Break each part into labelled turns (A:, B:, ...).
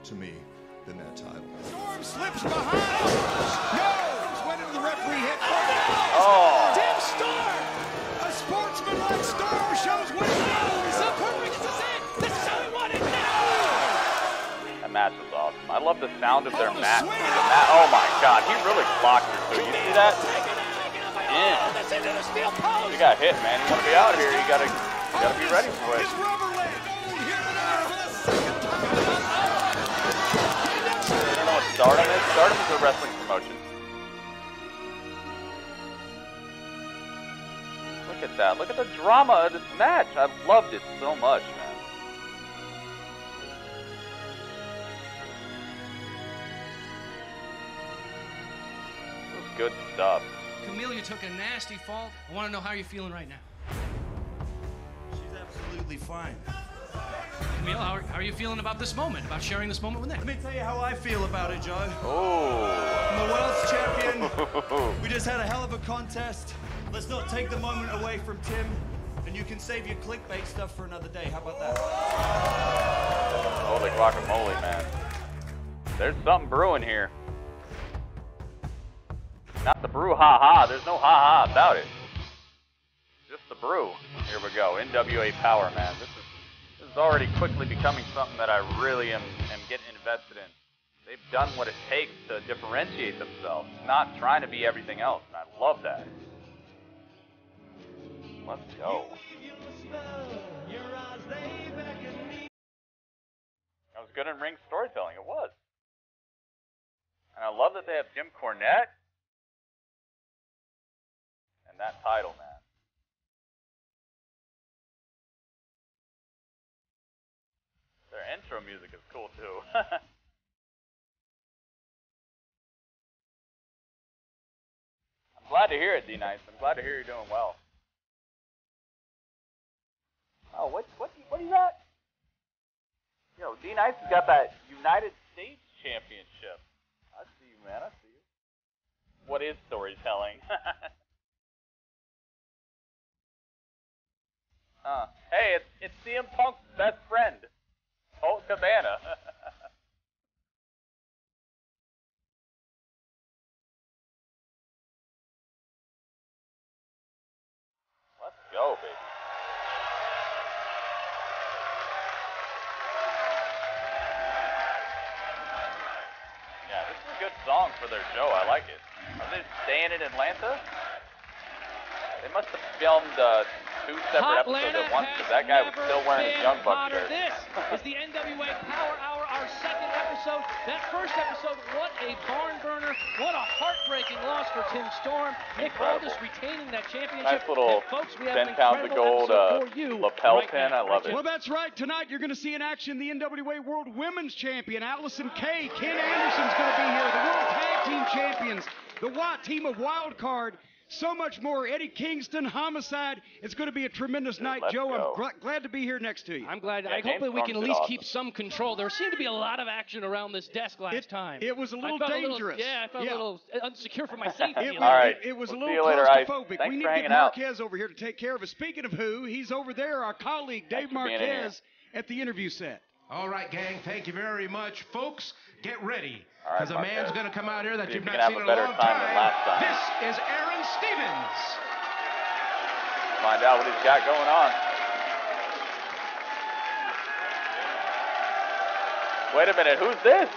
A: to me than that title.
B: Storm slips behind. No! Went into the referee hit.
C: Oh!
B: Tim Storm! A sportsmanlike Storm shows what he knows. The perfect, this is it. This is how we want it now.
C: That match was awesome. I love the sound of their mat. Oh my God, he really clocked her too. You see that? Yeah. You got hit, man. You want to be out here, you gotta be ready for it.
B: His rubber leg. Here and there for the second time.
C: I don't know what Stardom is. Stardom is a wrestling promotion. Look at that. Look at the drama of this match. I loved it so much, man. It was good stuff.
D: Camille, you took a nasty fall. I want to know how you're feeling right now.
E: She's absolutely fine.
D: Camille, how are you feeling about this moment, about sharing this moment with Nick?
E: Let me tell you how I feel about it, Joe.
C: Oh.
E: I'm the world's champion. We just had a hell of a contest. Let's not take the moment away from Tim, and you can save your clickbait stuff for another day. How about that?
C: Holy guacamole, man. There's something brewing here. Not the brew ha-ha. There's no ha-ha about it. Just the brew. Here we go. NWA Power, man. This is already quickly becoming something that I really am getting invested in. They've done what it takes to differentiate themselves, not trying to be everything else, and I love that. Let's go. That was good in ring storytelling. It was. And I love that they have Jim Cornette and that title, man. Their intro music is cool too. I'm glad to hear it, D-Nice. I'm glad to hear you're doing well. Oh, what do you got? Yo, D-Nice has got that United States Championship. I see you, man. I see you. What is storytelling? Hey, it's CM Punk's best friend, Colt Cabana. Let's go, baby. Yeah, this is a good song for their show. I like it. Are they staying in Atlanta? They must have filmed 2 separate episodes at once because that guy was still wearing his Young Bucks shirt.
F: This is the NWA Power Hour, our second episode. That first episode, what a barn burner. What a heartbreaking loss for Tim Storm. Nick Aldis retaining that championship.
C: Nice little
F: and folks, we have
C: 10
F: an
C: pounds of gold
F: for you
C: lapel
F: right
C: pin.
F: now.
C: I love it.
B: Well, that's right. Tonight you're going to see in action the NWA World Women's Champion, Allison Kay. Ken Anderson's going to be here. The World Tag Team Champions. The team of Wild Card. So much more. Eddie Kingston, Homicide. It's going to be a tremendous night, Joe. I'm glad to be here next to you.
F: I'm glad.
C: Yeah,
F: I hope that we can at least
C: awesome.
F: keep some control. There seemed to be a lot of action around this desk last time.
B: It was a little
F: I felt
B: dangerous.
F: I felt a little insecure for my safety.
C: All right.
B: It was
C: We'll
B: a
C: see
B: little
C: you later, Ice.
B: claustrophobic.
C: Thanks
B: We need
C: for
B: to
C: hanging
B: get
C: out.
B: Marquez over here to take care of it. Speaking of who, he's over there, our colleague Dave
C: Thanks for being in here.
B: Marquez at the interview set.
G: All right, gang. Thank you very much. Folks, get ready.
C: All right,
G: Because a man's
C: Marquez.
G: going to come out here that
C: See
G: you've
C: if we
G: not
C: can
G: seen
C: have
G: in
C: a
G: a
C: better
G: long
C: time than last time.
G: This is Aaron Stevens.
C: Find out what he's got going on. Wait a minute, who's this?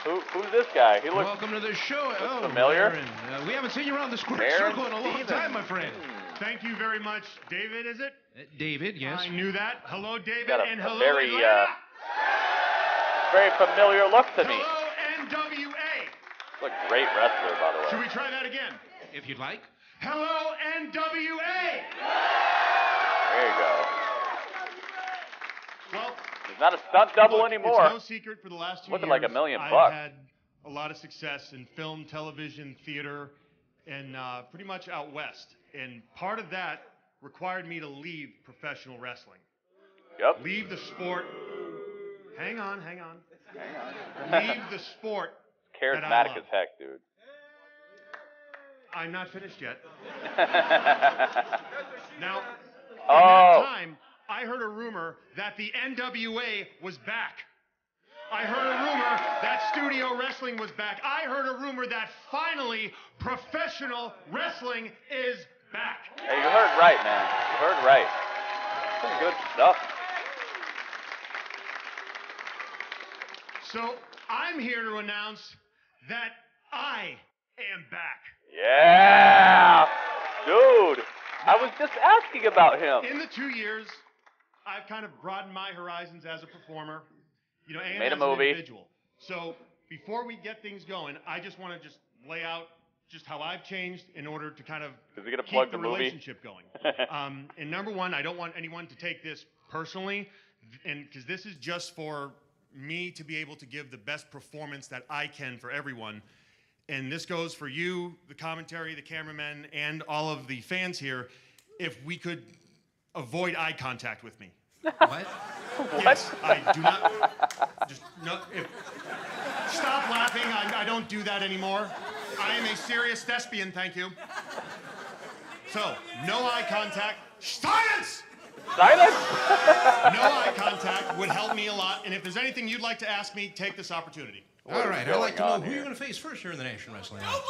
C: Who's this guy? He looks
G: Welcome to the show. Oh,
C: familiar.
G: Aaron. We haven't seen you around the square
C: Aaron
G: circle in a long
C: Stevens.
G: time, my friend.
H: Thank you very much. David, is it?
G: David, yes.
H: I knew that. Hello, David,
C: got
H: and
C: a
H: hello,
C: very
H: Atlanta.
C: very familiar look to me.
H: Hello, NWA.
C: Look, great wrestler, by the
H: Should
C: way.
H: we try that again?
G: If you'd like.
H: Hello, NWA.
C: There you go.
H: Well,
C: He's not a stunt double
H: look,
C: anymore.
H: It's no secret for the last 2
C: Looking
H: years,
C: like $1 million
H: I've
C: bucks.
H: had a lot of success in film, television, theater, and pretty much out west. And part of that required me to leave professional wrestling.
C: Yep.
H: Leave the sport. Hang on. Leave the sport. that I
C: Charismatic
H: love.
C: as heck, dude.
H: I'm not finished yet. Now, in
C: Oh.
H: that time, I heard a rumor that the NWA was back. I heard a studio wrestling was back. I heard a rumor that finally professional wrestling is back.
C: Hey, you heard right, man. You heard right. Some good stuff.
H: So I'm here to announce that I am back.
C: Yeah! Dude, I was just asking about him.
H: In the 2 years, I've kind of broadened my horizons as a performer, you know, and
C: Made a
H: as
C: movie.
H: an individual. So before we get things going, I just want to just lay out just how I've changed in order to kind of
C: plug
H: keep the
C: movie?
H: relationship going. And number one, I don't want anyone to take this personally, and because this is just for me to be able to give the best performance that I can for everyone. And this goes for you, the commentary, the cameramen, and all of the fans here. If we could avoid eye contact with me.
D: What?
H: Yes, I do not. Stop laughing. I don't do that anymore. I am a serious thespian, thank you. So, no eye contact. Silence!
C: Silence?
H: No eye contact would help me a lot. And if there's anything you'd like to ask me, take this opportunity.
G: All right, I'd like to know who you're going to face first here in the National Wrestling Hour.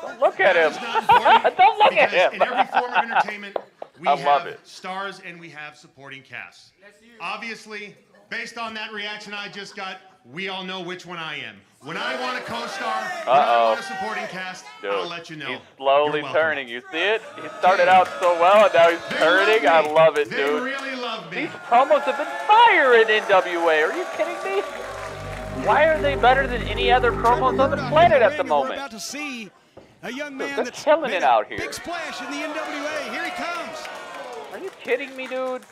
C: Don't look at him.
H: It's not important
C: Don't look at
H: because
C: him.
H: in every form of entertainment, we
C: I love
H: have
C: it.
H: stars and we have supporting casts. Obviously, based on that reaction I just got, we all know which one I am. When I want a co-star, when I want a supporting cast,
C: Dude,
H: I'll let you know.
C: he's slowly
H: You're welcome.
C: turning. You see it? He started out so well, and now he's
H: They
C: turning.
H: love
C: I
H: me.
C: love it,
H: They
C: dude.
H: really love me.
C: These promos have been fire in NWA. Are you kidding me? Why are they better than any other promos on the planet at the
B: We're
C: moment?
B: about to see a young man
C: They're
B: that's
C: killing
B: made
C: it
B: a
C: out here.
B: big splash in the NWA. Here he comes.
C: Are you kidding me, dude?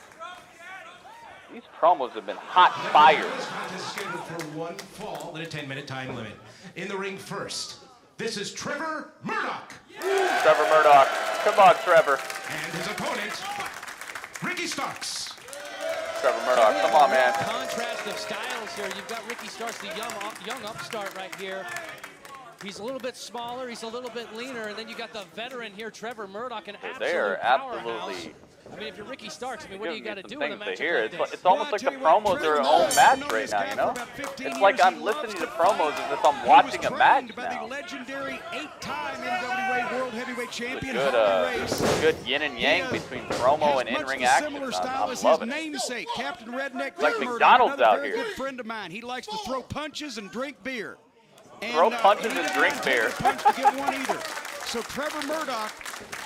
C: These promos have been hot fire.
G: This contest is scheduled for one fall and a 10-minute time limit. In the ring first, this is Trevor Murdoch.
C: Trevor Murdoch. Come on, Trevor.
G: And his opponent, Ricky Starks.
C: Trevor Murdoch. Come on, man.
F: Contrast of styles here. You've got Ricky Starks, the young upstart right here. He's a little bit smaller, he's a little bit leaner, and then you got the veteran here, Trevor Murdoch, an
C: They are
F: absolute powerhouse.
C: absolutely.
F: I mean, if you're Ricky Starks, I mean, what do you got to do
C: Some
F: in a
C: things
F: matchup
C: to hear.
F: like this?
C: It's almost like the promos are their own match right now, you know? It's like I'm listening to promos as if I'm watching a match
B: by
C: now.
B: the legendary 8-time NWA World Heavyweight Champion,
C: Good yin and yang between promo and in-ring action.
B: Similar style
C: I'm
B: as his
C: loving it.
B: namesake, Captain Redneck.
C: It's like
B: Dick Murdoch,
C: McDonald's
B: another
C: out
B: very
C: here.
B: good friend of mine. He likes to throw punches and drink beer. And,
C: Throw punches
B: he
C: and
B: doesn't
C: drink
B: take
C: beer.
B: a punch to get one either. So Trevor Murdoch,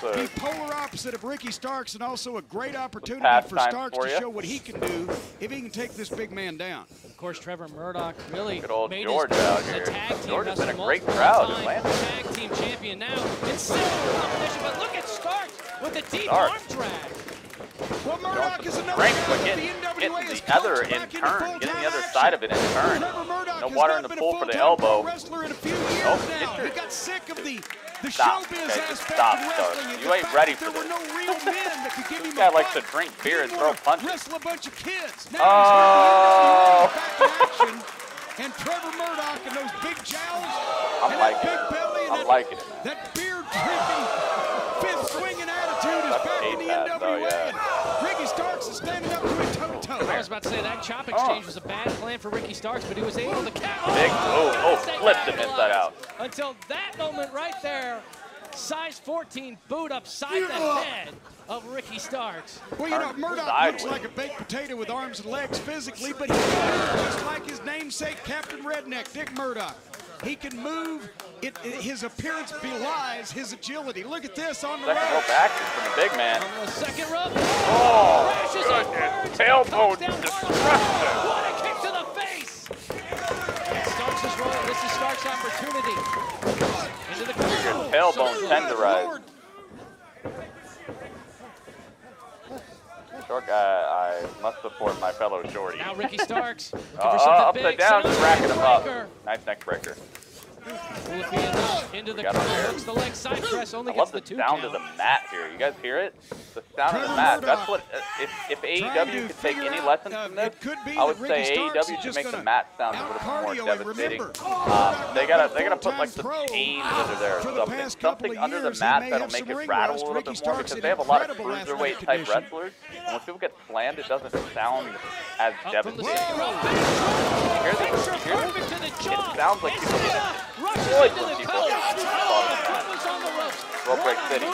C: So,
B: the polar opposite of Ricky Starks, and also a great opportunity for
C: pastime
B: Starks
C: for
B: to
C: you.
B: show what he can do if he can take this big man down.
F: Of course, Trevor Murdoch really
C: Good old
F: made
C: George
F: his
C: out
F: as a
C: here.
F: tag team
C: George has been a
F: wrestler
C: great
F: multiple
C: crowd in
F: times,
C: Atlanta.
F: tag team champion now in similar competition, but look at Starks with the deep
C: Starks.
F: arm drag.
B: Well, Murdoch is another
C: strength,
B: guy
C: but
B: that
C: getting
B: the NWA has
C: the other
B: coached
C: in
B: back into
C: turn,
B: full-time
C: getting the other
B: action.
C: side of it in turn.
B: Trevor Murdoch
C: No
B: has
C: water
B: not
C: in the
B: been
C: pool
B: a
C: for the
B: full-time pro
C: elbow.
B: wrestler in a few years
C: Nope,
B: now.
C: injured.
B: He got sick of the
C: Stop,
B: showbiz
C: okay, just
B: aspect
C: stop,
B: of
C: Starks.
B: wrestling. And
C: You
B: the
C: ain't
B: fact
C: ready
B: that
C: for
B: there were
C: this.
B: no real men that could give him
C: This guy
B: a
C: likes to
B: buck.
C: drink
B: He
C: beer and
B: didn't
C: throw
B: wanna
C: punches.
B: Wrestle a bunch of kids. Now
C: Oh.
B: he's back in action. And Trevor Murdoch and those big jowls
C: I'm
B: and
C: liking
B: that big
C: it.
B: belly and
C: I'm liking it, man.
B: that beard drinking, fifth swinging attitude is
C: That's
B: back
C: an
B: in the
C: eight-pass,
B: NWA.
C: oh, yeah.
B: And Ricky Starks is standing up to it toe-to-toe.
F: I was about to say that chop exchange was a bad plan for Ricky Starks, but he was able to capitalize.
C: Big, flipped him inside out.
F: Until that moment right there, size 14 boot upside the head of Ricky Starks.
B: Well, you know,
C: Turned
B: Murdoch
C: sideways.
B: looks like a baked potato with arms and legs physically, but he's just like his namesake, Captain Redneck, Dick Murdoch. He can move. His appearance belies his agility. Look at this on the
C: Second
B: right.
C: rope action from the big man.
F: On the second rope.
C: Oh,
F: Crashes and
C: goodness.
F: burns.
C: Tailbone
F: Comes down
C: destruction.
F: What a kick to the face. Starks is rolling. This is Starks' opportunity. Into the corner.
C: Tailbone
F: So
C: tenderized.
B: Lord.
C: Short guy, I must support my fellow shorty.
F: Now Ricky Starks.
C: Upside down, just racking him up. Nice neck breaker.
F: Into the
C: Got
F: corner.
C: him there.
F: Hooks the leg side press. Only
C: I
F: gets
C: love
F: the
C: the
F: 2
C: sound
F: count.
C: of the mat here. You guys hear it? The sound of the
B: Trevor
C: mat.
B: Murdoch
C: That's what, if
B: trying
C: AEW
B: to
C: could take
B: figure
C: any
B: out,
C: lessons from this,
B: it could be
C: I would
B: that Ricky
C: say
B: Starks
C: AEW
B: is
C: should
B: just
C: make the
B: gonna
C: mat sound a little bit more
B: out-cardio it.
C: devastating.
B: Remember,
C: They gotta put like some
B: Full-time pro.
C: chains under there or
B: For the
C: something.
B: past couple
C: Something
B: of
C: under the
B: years, he
C: mat
B: may
C: that'll
B: have
C: make
B: some
C: it
B: ring
C: rattle
B: rust.
C: a little
B: Ricky
C: bit more
B: Starks
C: because
B: in
C: they have a lot of
B: incredible
C: cruiserweight
B: athletic
C: type
B: condition.
C: wrestlers. And when people get slammed, it doesn't sound as
F: Up from the
C: devastating.
F: second rope.
C: Hear
F: Picture
C: this? Hear this?
F: perfect to the
C: sounds like people get destroyed when people rope break city.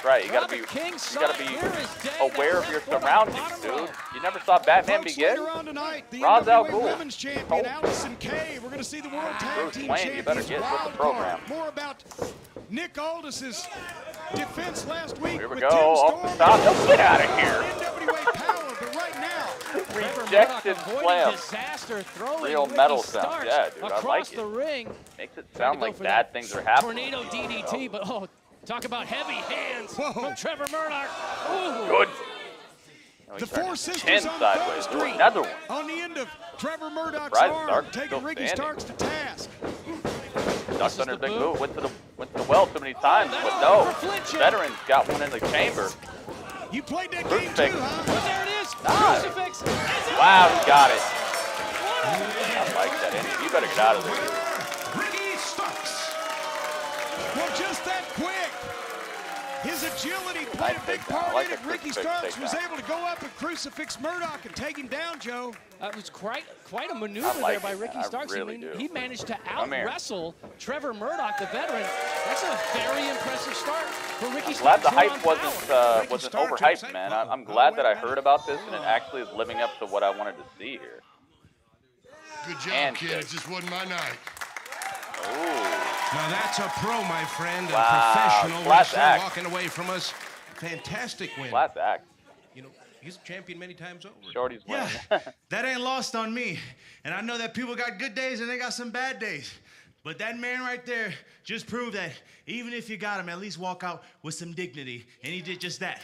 C: Right, you gotta be aware of your surroundings, dude. You never saw Batman Begin? Ra's al Ghul.
B: We're going to see the World Tag Team Champions.
C: You better get with the program.
B: More about Nick Aldis's defense last week.
C: Here we
B: with
C: go,
B: Tim
C: off the
B: Storm.
C: top. No, get out of here.
B: NWA Power, but right now,
C: Rejected slam.
F: Disaster throwing
C: Real
F: Ricky
C: metal
F: Starks
C: sound. Yeah, dude, I
F: across
C: like it.
F: the ring.
C: Makes it sound like bad things are happening.
F: Tornado DDT, but oh, talk about heavy hands from Trevor Murdoch. Ooh.
C: Good.
B: the Four Sisters on
C: sideways.
B: Third Street.
C: Another one.
B: On the end of Trevor Murdoch's
C: Surprised
B: arm,
C: Starks
B: taking
C: still
B: Ricky
C: standing.
B: Starks to task.
C: Ducked under the big boot. Went to the well so many times, but no. The veterans got one in the chamber.
B: You played that
C: Crucifix.
B: game too, huh?
F: But there it is.
C: Nice.
F: Crucifix.
C: Wow, he got it. I like that. Andy. You better get out of there.
G: Ricky Starks.
B: Well, just that quick. His agility played a big part in it. Ricky Starks was able to go up and crucifix Murdoch and take him down, Joe.
F: It was quite a maneuver
C: like
F: there by
C: it,
F: Ricky
C: man. I
F: Starks.
C: really do.
F: He managed to
C: Come here.
F: out-wrestle Trevor Murdoch, the veteran. That's a very impressive start for Ricky
C: Glad
F: Starks.
C: the
F: who on
C: hype
F: Power.
C: wasn't overhyped, man. I'm glad that I heard about this and it actually is living up to what I wanted to see here.
I: Good job,
C: And
I: kid. It just wasn't my night.
C: Ooh.
G: Now that's a pro, my friend.
C: Wow.
G: A professional
C: Class
G: wrestler
C: act.
G: walking away from us. Fantastic win.
C: Class act.
G: You know, he's a champion many times over.
C: Shorty's winning.
E: Yeah, that ain't lost on me. And I know that people got good days and they got some bad days. But that man right there just proved that even if you got him, at least walk out with some dignity. And he did just that.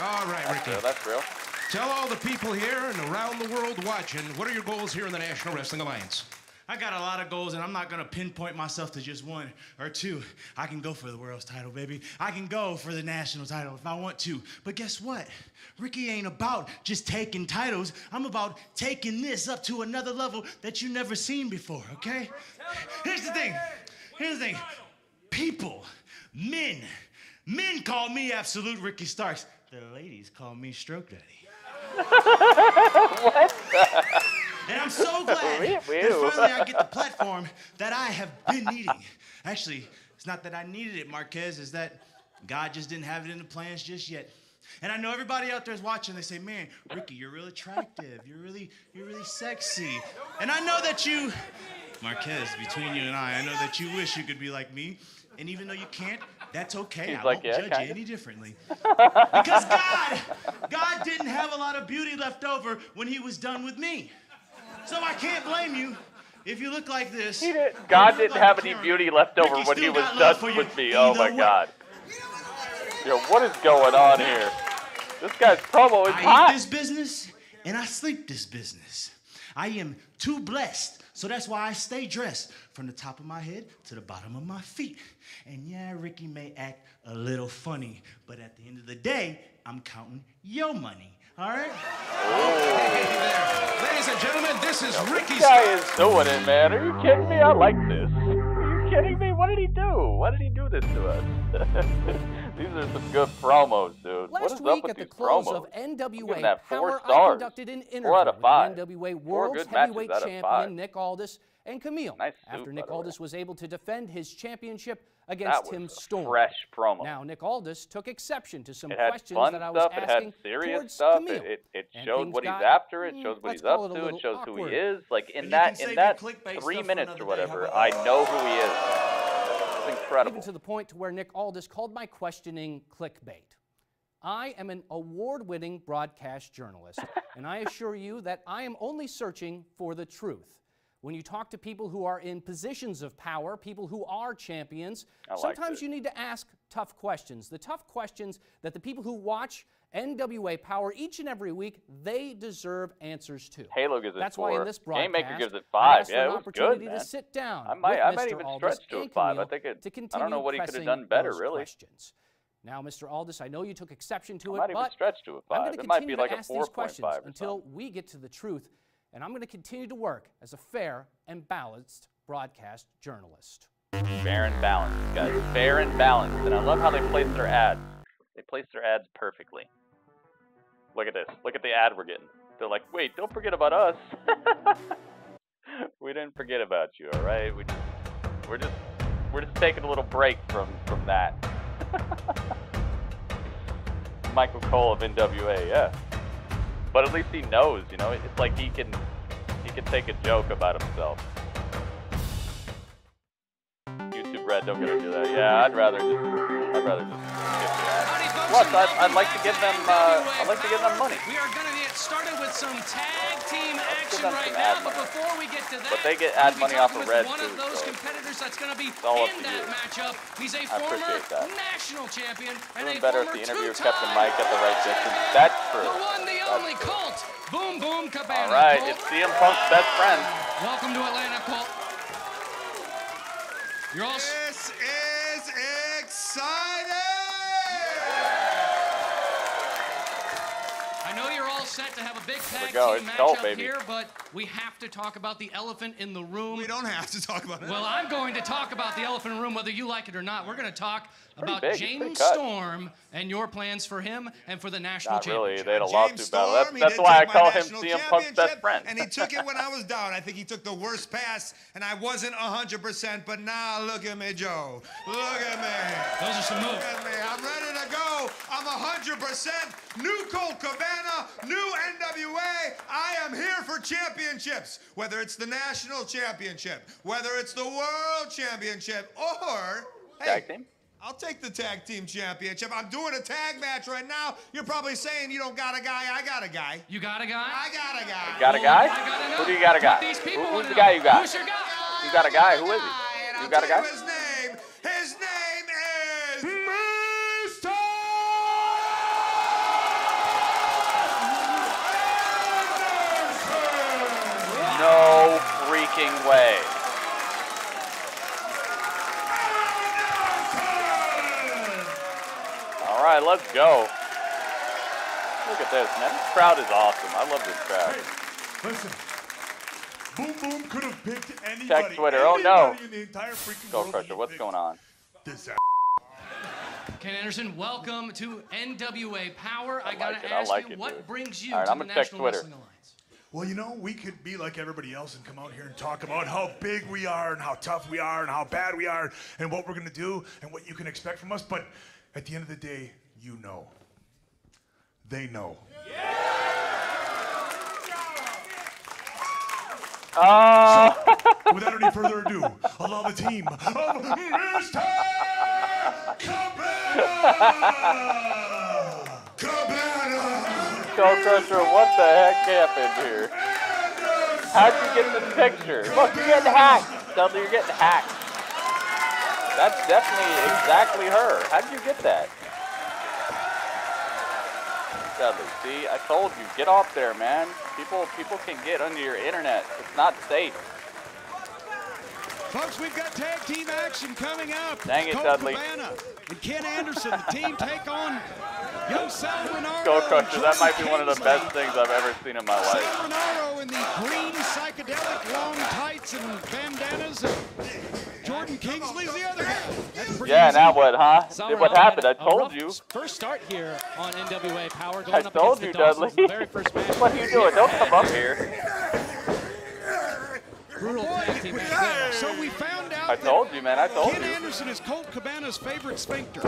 G: All right, Ricky.
C: So that's real.
G: Tell all the people here and around the world watching, what are your goals here in the National Wrestling Alliance?
E: I got a lot of goals, and I'm not going to pinpoint myself to just one or two. I can go for the world's title, baby. I can go for the national title if I want to. But guess what? Ricky ain't about just taking titles. I'm about taking this up to another level that you've never seen before, okay? Here's the thing. People, men call me Absolute Ricky Starks. The ladies call me Stroke Daddy.
C: What?
E: And I'm so glad that finally I get the platform that I have been needing. Actually, it's not that I needed it, Marquez, it's that God just didn't have it in the plans just yet. And I know everybody out there is watching, they say, man, Ricky, you're real attractive. You're really sexy. And I know that you, Marquez, between you and I know that you wish you could be like me. And even though you can't, that's okay. I won't judge you any differently. Because God didn't have a lot of beauty left over when he was done with me. So I can't blame you if you look like this.
C: God didn't have any beauty left over when he was done with me. Oh my God. Yo, what is going on here? This guy's promo is hot.
E: I eat this business and I sleep this business. I am too blessed. So that's why I stay dressed from the top of my head to the bottom of my feet. And yeah, Ricky may act a little funny, but at the end of the day, I'm counting your money. All right?
G: Ladies and gentlemen, this is Ricky
C: This guy
G: Starks.
C: is doing it, man. Are you kidding me? I like this. Are you kidding me? What did he do? Why did he do this to us? These are some good promos, dude. What is
F: Last
C: up
F: week
C: with
F: at the
C: these
F: close
C: promos?
F: of NWA
C: Giving that 4
F: Power, I
C: stars.
F: conducted an
C: 4
F: interview
C: out of
F: with
C: 5.
F: the NWA
C: 4
F: World
C: good
F: Heavyweight
C: matches out of
F: Champion
C: 5.
F: Nick Aldis and Camille.
C: Nice suit,
F: After
C: by
F: Nick
C: the way.
F: Aldis was able to defend his championship
C: That
F: against
C: was
F: Tim
C: a
F: Storm.
C: fresh promo.
F: Now, Nick Aldis took exception to some
C: It had
F: questions
C: fun
F: that I was
C: stuff. It
F: asking
C: had serious
F: towards
C: stuff.
F: Camille.
C: It
F: And
C: showed
F: things
C: what he's
F: got,
C: after. It shows what
F: let's
C: he's up
F: call it a
C: to. It
F: little
C: shows who
F: awkward.
C: he is. Like in
E: And you
C: that
E: can save
C: in
E: your
C: that
E: clickbait
C: 3
E: stuff for
C: minutes
E: another
C: or
E: day.
C: whatever,
E: How
C: I
E: about
C: know who he is. It's incredible.
F: Even to the point to where Nick Aldis called my questioning clickbait. I am an award-winning broadcast journalist, and I assure you that I am only searching for the truth. When you talk to people who are in positions of power, people who are champions, sometimes you need to ask tough questions. The tough questions that the people who watch NWA Power each and every week, they deserve answers to.
C: Halo gives it
F: That's
C: 4.
F: why in this broadcast,
C: Game Maker gives it
F: I
C: 5.
F: asked
C: Yeah,
F: for
C: it
F: an
C: was good,
F: opportunity
C: man.
F: to sit down
C: I might
F: with
C: even
F: Mr.
C: stretch
F: Aldis
C: to a
F: and
C: 5.
F: Camille
C: I think it.
F: to
C: I
F: continue
C: don't know what he could have
F: pressing
C: done better,
F: those
C: really.
F: questions. Now, Mr. Aldis, I know you took exception to
C: I
F: it,
C: might even
F: but
C: stretch to a
F: I'm
C: 5.
F: going to
C: It might be
F: continue
C: like
F: to
C: a
F: ask these questions
C: 4.5 or
F: until
C: something.
F: we get to the truth, and I'm going to continue to work as a fair and balanced broadcast journalist.
C: Fair and balanced, guys. Fair and balanced. And I love how they place their ads. They place their ads perfectly. Look at this. Look at the ad we're getting. They're like, wait, don't forget about us. We didn't forget about you. All right. We're just taking a little break from that. Michael Cole of NWA, yeah. But at least he knows, you know. It's like he can take a joke about himself. YouTube Red, don't get to do that. Yeah, I'd rather just skip that. Plus, I'd like to give them money.
D: We are going to get started with some tag team action right now, but before we get to that,
C: but they get ad money off of Red
D: one
C: too.
D: Of those
C: so
D: competitors that's going to be
C: in
D: that matchup. He's a former national champion and a
C: better if the interviewer kept the mic at the right distance. That's true.
D: The one, the only Colt. Boom, boom, Cabana.
C: All right,
D: Colt.
C: it's CM Punk's best friend.
D: Welcome to Atlanta, Colt. You're all.
I: This is exciting!
D: I know you're all set to have a big tag team matchup here, but we have to talk about the elephant in the room.
I: We don't have to talk about it.
D: Well, I'm going to talk about the elephant in the room, whether you like it or not. We're going to talk about James Storm and your plans for him and for the national championship.
C: Not really. They had a lawsuit battle. That's why I call him CM Punk's best friend.
I: And he took it when I was down. I think he took the worst pass, and I wasn't 100%. But now look at me, Joe. Look at me.
D: Those are some moves.
I: Look at me. I'm ready to go. I'm 100%. New Colt Cabana, new NWA. I am here for championships. Whether it's the national championship, whether it's the world championship, or
C: tag team.
I: I'll take the tag team championship. I'm doing a tag match right now. You're probably saying you don't got a guy. I got a guy.
D: You got a guy?
I: I got a guy.
C: You got a guy? Who do you got a guy? Who's the guy you got?
D: Who's your guy?
C: You got a guy. Who is he? You got a guy?
I: His name is Mr.
C: No freaking way. All right, let's go. Look at this, man. This crowd is awesome. I love this crowd.
J: Hey, listen. Boom Boom could have picked anybody.
C: Check Twitter. Oh no.
J: In the entire freaking
C: Skull
J: world
C: Crusher, what's going on?
J: This
D: Ken Anderson, welcome to NWA Power. I gotta
C: I
D: ask
C: like
D: you,
C: it,
D: what
C: dude.
D: brings you
C: All right,
D: to
C: I'm
D: the
C: gonna check
D: National
C: Twitter.
D: Wrestling Alliance?
J: Well, you know, we could be like everybody else and come out here and talk about how big we are and how tough we are and how bad we are and what we're going to do and what you can expect from us. But at the end of the day, you know. They know. So, without any further ado, allow the team of Mr.
C: Skull Crusher, what the heck happened here? How'd you get this picture? Look, you're getting hacked. Dudley, you're getting hacked. That's definitely exactly her. How'd you get that? Dudley, see, I told you, get off there, man. People can get under your internet. It's not safe.
B: Folks, we've got tag team action coming up.
C: Dang it,
B: Colt
C: Dudley.
B: Cabana and Ken Anderson, the team take on young Sal Renaro.
C: Skull Crusher, that might be one of the best things I've ever seen in my life.
B: Sal Renaro in the green psychedelic long tights and bandanas. And Jordan Kingsley's the other guy. That's pretty easy.
C: Now what, huh? What happened? I told you.
F: First start here on NWA Power.
C: I told you, Dudley. What are you doing? Don't come up here.
F: Brutal tag team match.
B: So we found out
C: I told you, man. I told
B: Ken
C: you.
B: Anderson is Colt Cabana's favorite sphincter.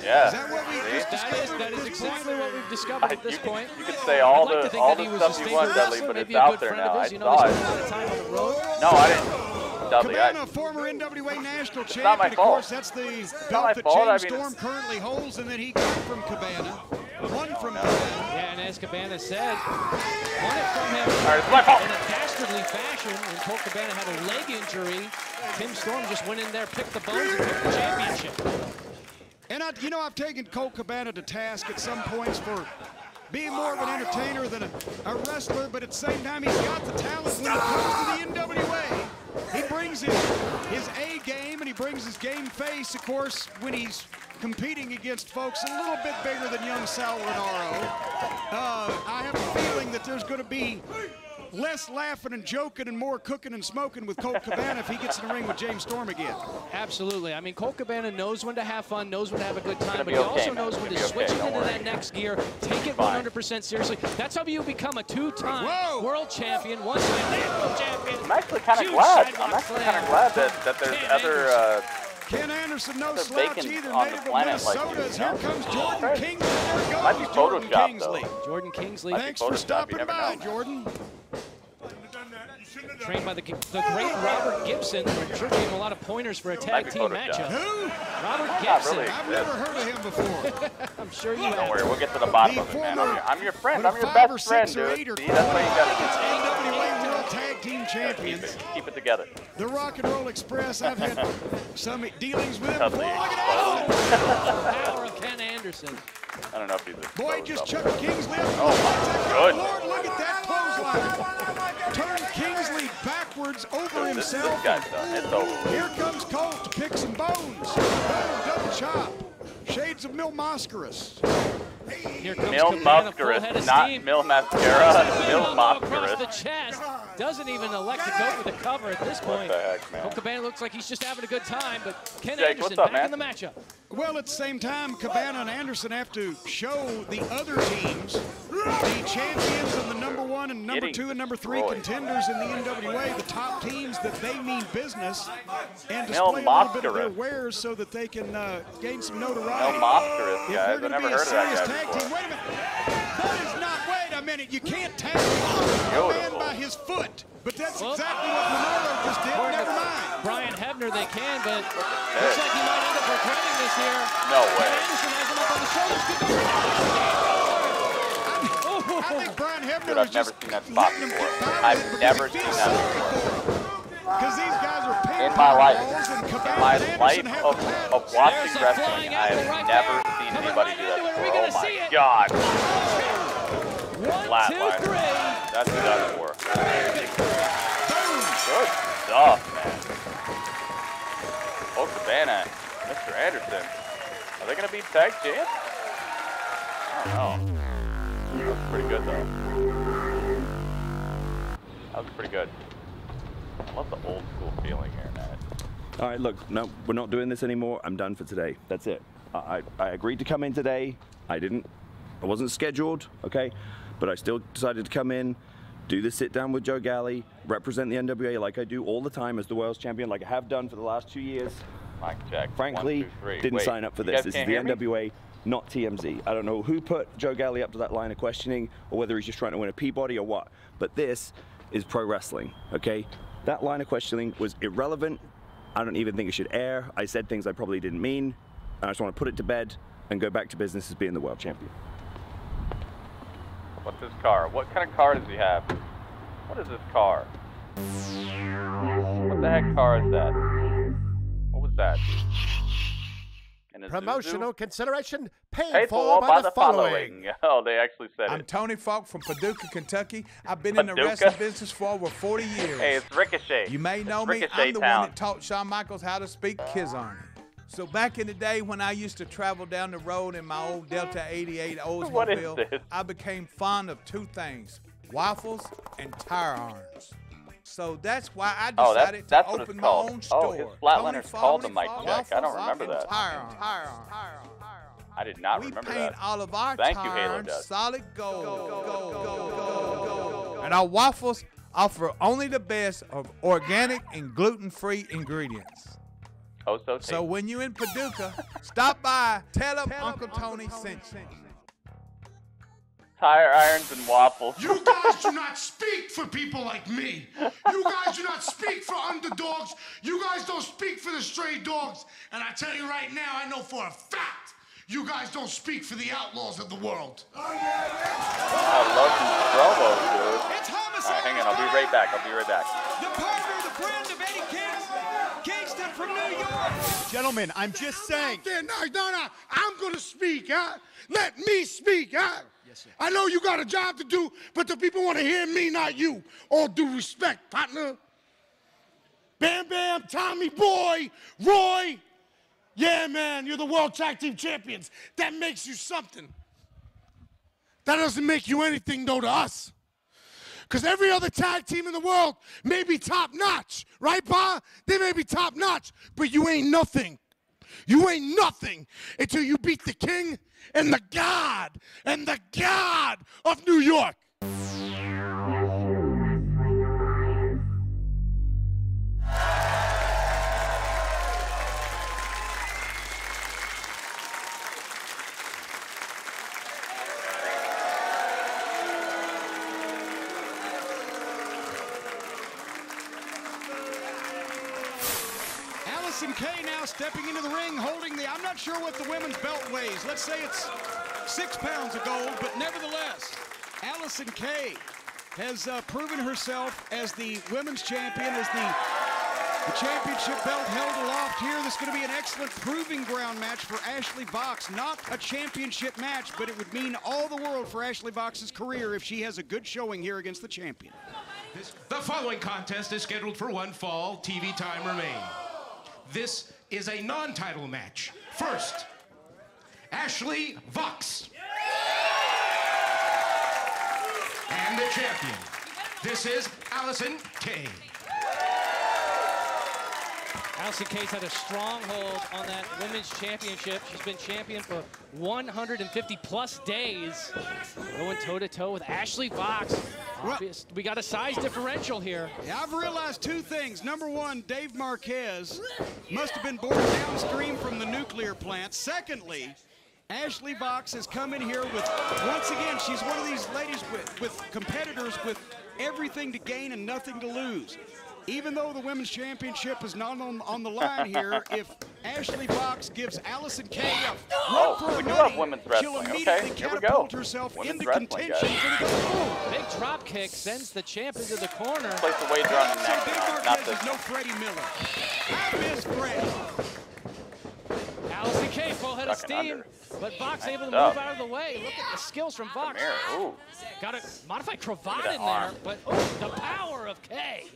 C: Yeah.
B: Is that what we just discovered?
F: That is exactly what we've discovered at this point.
C: You can say all
F: I'd like
C: the
F: to think that he was
C: stuff
F: his
C: you want,
F: favorite
C: Dudley,
F: wrestler,
C: but
F: maybe
C: it's
F: a
C: out
F: good
C: there
F: friend
C: now.
F: of
C: I
F: his. You know,
C: saw
F: they
C: it.
F: spent a lot of time on the road.
C: No, I didn't. Dudley,
B: Cabana, former NWA national champion.
C: not my
B: Of course,
C: fault.
B: that's the
C: not my
B: belt that
C: fault. I
B: James
C: mean,
B: Storm currently holds, and then he got from Cabana. Won from Cabana.
F: Yeah, and as Cabana said, won it from him
C: All right, it's my fault.
F: in a dastardly fashion. When Colt Cabana had a leg injury, Tim Storm just went in there, picked the bones, and took the championship.
B: And I've taken Colt Cabana to task at some points for being more of an entertainer than a wrestler, but at the same time, he's got the talent when it comes to the NWA. He brings his A game, and he brings his game face, of course, when he's competing against folks a little bit bigger than young Sal Renaro. I have a feeling that there's going to be less laughing and joking and more cooking and smoking with Colt Cabana if he gets in the ring with James Storm again.
F: Absolutely. I mean, Colt Cabana knows when to have fun, knows when to have a good time, but he
C: okay,
F: also
C: man.
F: knows when to switch it into that next gear, take it 100% seriously. That's how you become a two-time world champion, one-time national champion,
C: I'm actually kind of glad. I'm actually kind of glad that there's other
B: Ken Anderson, no
C: other
B: slouch
C: bacon
B: either,
C: on the
B: native of
C: planet like
B: Minnesota.
C: you.
B: Here comes Jordan Kingsley. There he goes.
C: Might be
B: Jordan
C: Photoshop,
B: Kingsley.
C: though.
F: Jordan Kingsley.
B: Thanks for stopping by, Jordan.
F: Trained by the great Robert Gibson. I'm sure gave him a lot of pointers for a tag team matchup.
B: Who?
F: Robert Gibson.
C: Really
B: I've never heard of him before.
F: I'm sure you have.
C: Don't worry, we'll get to the bottom of it, man. I'm your friend. I'm your best friend, dude. See, that's what you got to do.
B: NWA World Tag Team Champions.
C: Keep it together.
B: The Rock and Roll Express. I've had some dealings with him
C: Cut
B: before.
C: the
B: Look at that.
F: Power of Ken Anderson.
C: I don't know if he's exposed.
B: Boy, just chucked Kingsley up.
C: Oh, my goodness.
B: Lord, look at that clothesline. Turned Kingsley backwards over himself.
C: This guy's done. It's over.
B: Here comes Colt to pick some bones. Boom, double chop. Shades of Mil Mascaras.
F: Here comes
C: Mil Mascaras, not Mil Mascara. Mil
F: Across the
C: Mascaras.
F: chest. Doesn't even elect to go for the cover at this point.
C: What the heck, man?
F: Colt Cabana looks like he's just having a good time, but Ken
C: Jake,
F: Anderson
C: what's up,
F: back
C: man?
F: in the matchup.
B: Well, at the same time, Cabana and Anderson have to show the other teams, the champions and the number 1 and number 2 and number 3 contenders in the NWA, the top teams, that they mean business, and display a little bit of their wares so that they can gain some notoriety.
C: Mil Mascaras,
B: If
C: guys.
B: we're
C: I've
B: going to
C: never
B: be a
C: heard of that
B: serious
C: guy
B: tag
C: before.
B: team, wait a minute. That is not, wait a minute, you can't tag a man by his foot. But that's exactly what Leonardo just did. Never mind.
F: Brian Hebner, they can, but looks like he might end up regretting this here.
C: No way.
F: Ken Anderson has him up on the shoulders.
B: I think Brian Hebner
C: Dude,
B: was
C: I've never
B: just
C: seen that spot before. I've never seen that before.
B: because these guys are
C: In my life, of watching wrestling, I have never seen anybody do that before. Oh my God. Flatline. That's what that's for. Good stuff, man. Colt Cabana, Mr. Anderson. Are they going to be tag champs? I don't know. That was pretty good, though. That was pretty good. I love the old school feeling here, man.
K: All right, look, no, we're not doing this anymore. I'm done for today. That's it. I agreed to come in today. I wasn't scheduled, okay? But I still decided to come in, do the sit down with Joe Galli, represent the NWA like I do all the time as the World's Champion, like I have done for the last 2 years.
C: Mic check.
K: Frankly,
C: 1, 2, 3.
K: didn't
C: Wait,
K: sign up for
C: you
K: this.
C: guys
K: This is
C: can't
K: the
C: hear me?
K: NWA, not TMZ. I don't know who put Joe Galli up to that line of questioning or whether he's just trying to win a Peabody or what. But this is pro wrestling, okay? That line of questioning was irrelevant. I don't even think it should air. I said things I probably didn't mean. And I just want to put it to bed and go back to business as being the world champion.
C: What's his car? What kind of car does he have? What is this car? What the heck car is that? What was that?
L: Promotional consideration paid
C: Paid
L: for by the following.
C: Oh, they actually said
M: I'm
C: it.
M: Tony Falk from Paducah, Kentucky. I've been in the
C: Paducah?
M: wrestling business for over 40 years.
C: Hey, it's Ricochet.
M: You may know
C: It's
M: me.
C: Ricochet
M: I'm the
C: town.
M: one that taught Shawn Michaels how to speak Kizarny. So back in the day when I used to travel down the road in my old Delta 88
C: What is
M: Oldsmobile,
C: this?
M: I became fond of two things, waffles and tire irons. So that's why I
C: Oh,
M: decided
C: that's
M: to
C: what it's
M: open my
C: called.
M: own store.
C: Oh, his Flatlinder's
M: Tony
C: called the
M: Falk,
C: mic check. I don't remember
M: and
C: that.
M: Tire irons.
C: I did not
M: We
C: remember
M: paint
C: that.
M: all of our
C: Thank you, Halo
M: tires
C: Dust.
M: solid gold. And our waffles offer only the best of organic and gluten-free ingredients.
C: Oh, so tasty.
M: So when you're in Paducah, stop by, tell them Uncle Tony sent you.
C: Tire irons and waffles.
N: You guys do not speak for people like me. You guys do not speak for underdogs. You guys don't speak for the stray dogs. And I tell you right now, I know for a fact, you guys don't speak for the outlaws of the world.
C: I love these promos, dude.
B: It's homicide.
C: All right, hang on. I'll be right back. I'll be right back.
B: The partner, the friend of Eddie Kingston from New York.
N: Gentlemen, I'm just saying. No. I'm going to speak, huh? Let me speak, huh? Yes, sir. I know you got a job to do, but the people want to hear me, not you. All due respect, partner. Bam Bam, Tommy Boy, Roy. Yeah, man, you're the World Tag Team Champions. That makes you something. That doesn't make you anything, though, to us. Because every other tag team in the world may be top-notch. Right, Pa? They may be top-notch, but you ain't nothing. You ain't nothing until you beat the king and the god of New York.
B: Allison Kay now stepping into the ring, holding the, I'm not sure what the women's belt weighs. Let's say it's 6 pounds of gold, but nevertheless, Allison Kay has proven herself as the women's champion, as the championship belt held aloft here. This is going to be an excellent proving ground match for Ashley Vox. Not a championship match, but it would mean all the world for Ashley Vox's career if she has a good showing here against the champion.
G: The following contest is scheduled for one fall. TV time remains. This is a non-title match. First, Ashley Vox. And the champion. This is Allison Kay.
F: Allison Kay's had a stronghold on that women's championship. She's been champion for 150 plus days. Going toe-to-toe with Ashley Vox. We got a size differential here.
B: Yeah, I've realized two things. Number one, Dave Marquez must have been born downstream from the nuclear plant. Secondly, Ashley Vox has come in here with, once again, she's one of these ladies with competitors with everything to gain and nothing to lose. Even though the women's championship is not on the line here, if Ashley Vox gives Allison Kay a run for her money, she'll immediately catapult herself into contention for the gold.
F: Big drop kick sends the champ into the corner.
C: Place the wager on the neck.
B: Dave Marquez is no Freddie Miller. I miss Freddie.
F: Allison Kay full head of steam, but Vox able to move out of the way. Look at the skills from Vox. Got a modified cravat in there, but the power of Kay.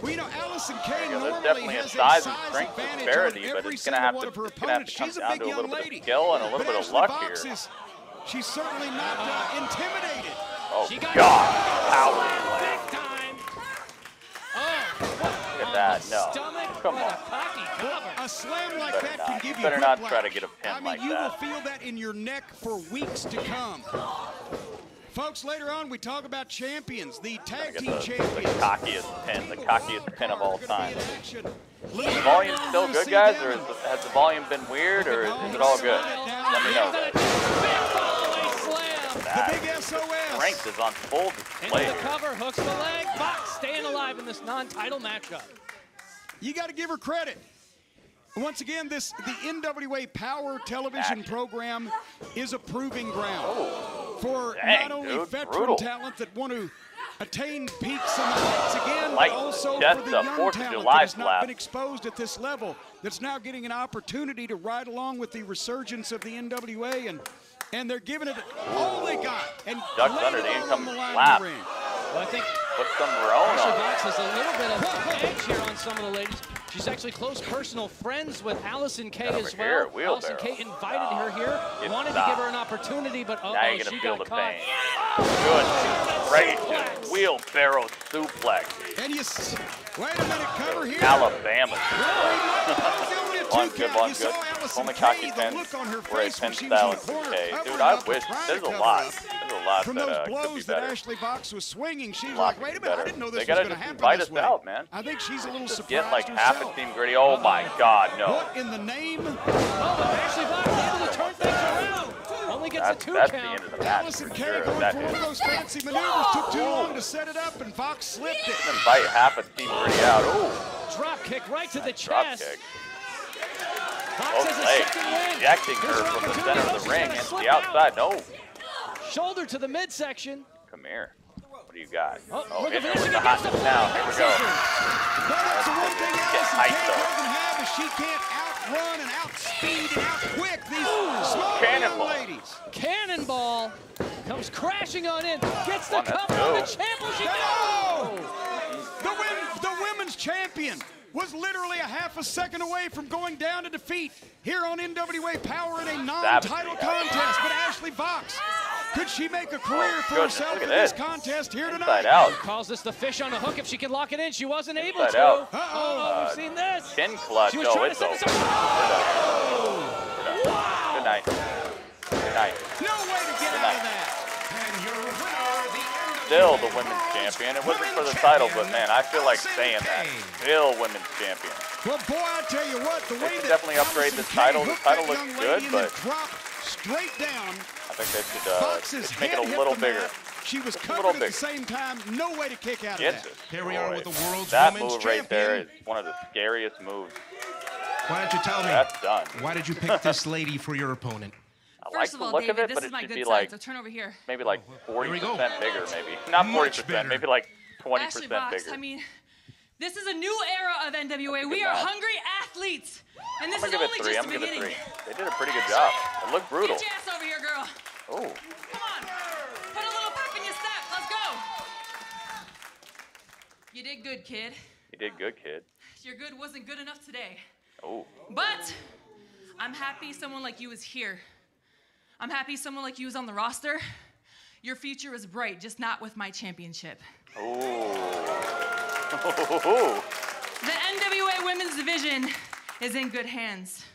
B: Well, you know, Allison Kay
C: normally has a size and strength disparity, but it's going to have to come down to a little bit of skill and a little bit of luck here.
B: She's certainly not intimidated.
C: Oh, God. Power.
F: Big time.
C: Look at that. No. Come on.
B: A slam like that can give you
C: better not try to get a pin like that.
B: You will feel that in your neck for weeks to come. Folks, later on we talk about champions, the tag team champions.
C: The cockiest pin of all time. Is the volume still good, guys, or has the volume been weird, or is it all good? Let me know.
B: The big SOS.
C: Strength is on full display.
F: Into the cover, hooks the leg. Vox staying alive in this non-title matchup.
B: You got to give her credit. Once again, the NWA Power television program is a proving ground for not only veteran talent that want to attain peaks and heights again, but also for the young talent that has not been exposed at this level, that's now getting an opportunity to ride along with the resurgence of the NWA, and they're giving it all they got. And
C: ducks under the incoming slap.
F: Well, I think
C: put some Rona.
F: Ashley Vox has a little bit of edge here on some of the ladies. She's actually close personal friends with Allison Kay as well. Allison Kay invited her here, wanted to give her an opportunity, but
C: now you're
F: she
C: gonna feel
F: got
C: the
F: caught.
C: pain. Good, great wheelbarrow suplex.
B: And you, wait a minute, cover here.
C: Alabama. One good. Only cocky pins were a 10,000 K. Dude, I wish. There's a lot.
B: From those blows that Ashley Vox was swinging, she's like, wait a minute, I didn't know this was going to happen this way.
C: Out, man.
B: I think she's a little surprised
C: Get like
B: herself.
C: half a Team Gritty. Oh my God, no.
B: What in the name?
F: Ashley Vox able to turn things around. Only gets a 2 count.
C: That's the end of the match.
B: Allison Kay going for one of those fancy maneuvers. Took too long to set it up, and Vox slipped it.
C: Invite half a Team Gritty out. Ooh.
F: Drop kick right to the
C: drop
F: chest.
C: Kick.
F: Vox has a second win.
C: Ejecting her from the center of the ring into the outside. No.
F: Shoulder to the midsection.
C: Come here. What do you got?
F: Oh,
C: hit her with the hot now. Here we go.
B: That's the one thing Allison Kay doesn't have is she can't outrun and outspeed and outquick these small young ladies.
F: Cannonball comes crashing on in. Gets the cover on the championship.
B: The women's champion was literally a half a second away from going down to defeat here on NWA Power in a non-title contest. But Ashley Vox, could she make a career for herself in this contest here tonight?
F: Calls this the fish on a hook. If she can lock it in, she wasn't able to.
B: Uh-oh.
F: We've seen this.
C: Chin clutch. No, it's over. Good night. Good night.
B: No way to get out of that.
C: Still the women's champion. It wasn't for the title, but man, I feel like saying that. Still women's champion.
B: Well, boy, I tell you what, the way that
C: definitely upgrade the title. The title looks good, but
B: straight down.
C: I think they should just make it a little bigger.
B: She was covered at the same time. No way to kick out of that.
G: Here we are with the world's
C: that
G: women's
C: move
G: champion.
C: right there is one of the scariest moves.
G: Why don't you tell me?
C: That's done.
G: Why did you pick this lady for your opponent?
C: I like the look of it, but it should be like
O: turn over here.
C: maybe like 40% bigger, maybe. Not 40%, maybe like 20%
O: Ashley Vox,
C: bigger.
O: I mean, this is a new era of NWA. We are hungry athletes, and this is only just the beginning.
C: They did a pretty good job. It looked brutal.
O: Get your ass over here, girl.
C: Oh.
O: Come on. Put a little pep in your step. Let's go. You did good, kid.
C: You did good, kid.
O: Your good wasn't good enough today.
C: Oh.
O: But I'm happy someone like you is here. I'm happy someone like you is on the roster. Your future is bright, just not with my championship.
C: Oh.
O: The NWA Women's Division is in good hands.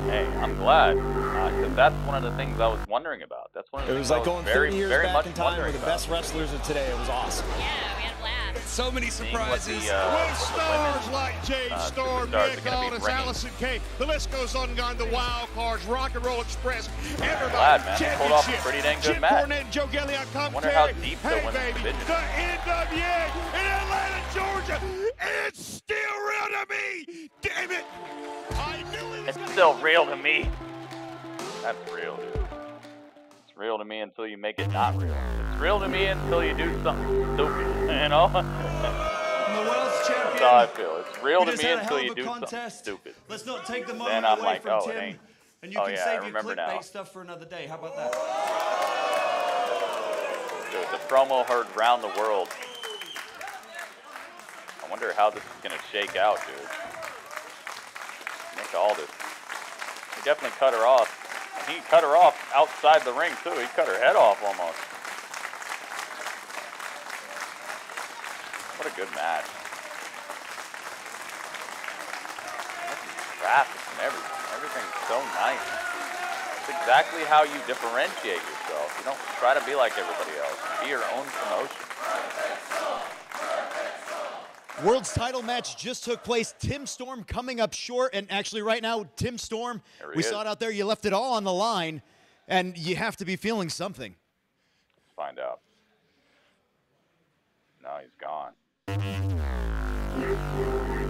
C: Hey, I'm glad. Because that's one of the things I was wondering about. That's one of the things
P: It was like
C: I
P: going
C: was very,
P: 30 years
C: very
P: back
C: much
P: in time
C: wondering
P: with the
C: about.
P: best wrestlers of today. It was awesome.
O: Yeah, we had a blast.
B: So many surprises.
N: With stars like James Storm, Nick Aldis, Allison Kay. The list goes on and on. The wild cards, Rock and Roll Express, everybody.
C: Glad, man. They pulled off a pretty dang good
N: Jim
C: match.
N: Cornette and Joe Gelly on commentary.
C: Wonder how deep the
N: hey,
C: women's
N: baby,
C: division is.
N: the NWA in Atlanta, Georgia. It's still real to me. Damn it. I knew it was
C: It's still real to me. That's real, dude. It's real to me until you make it not real. It's real to me until you do something stupid, you know?
Q: The world's champion.
C: That's how I feel. It's real to
Q: just
C: me
Q: had a
C: until
Q: hell
C: you
Q: of a
C: do something
Q: contest.
C: stupid.
Q: Let's not take the
C: Then
Q: moment
C: I'm
Q: away
C: like,
Q: from
C: oh, it
Q: Tim.
C: ain't.
Q: And you
C: Oh,
Q: can
C: yeah, I
Q: save your
C: remember
Q: clickbait
C: now.
Q: stuff for another day. How about that?
C: Dude, the promo heard round the world. I wonder how this is going to shake out, dude. Nick Aldis. He definitely cut her off. And he cut her off outside the ring, too. He cut her head off almost. What a good match. Graphics and everything. Everything's so nice. It's exactly how you differentiate yourself. You don't try to be like everybody else. Be your own promotion.
P: World's title match just took place. Tim Storm coming up short, and actually right now, Tim Storm, we saw it out there, you left it all on the line, and you have to be feeling something.
C: Let's find out. No, he's gone.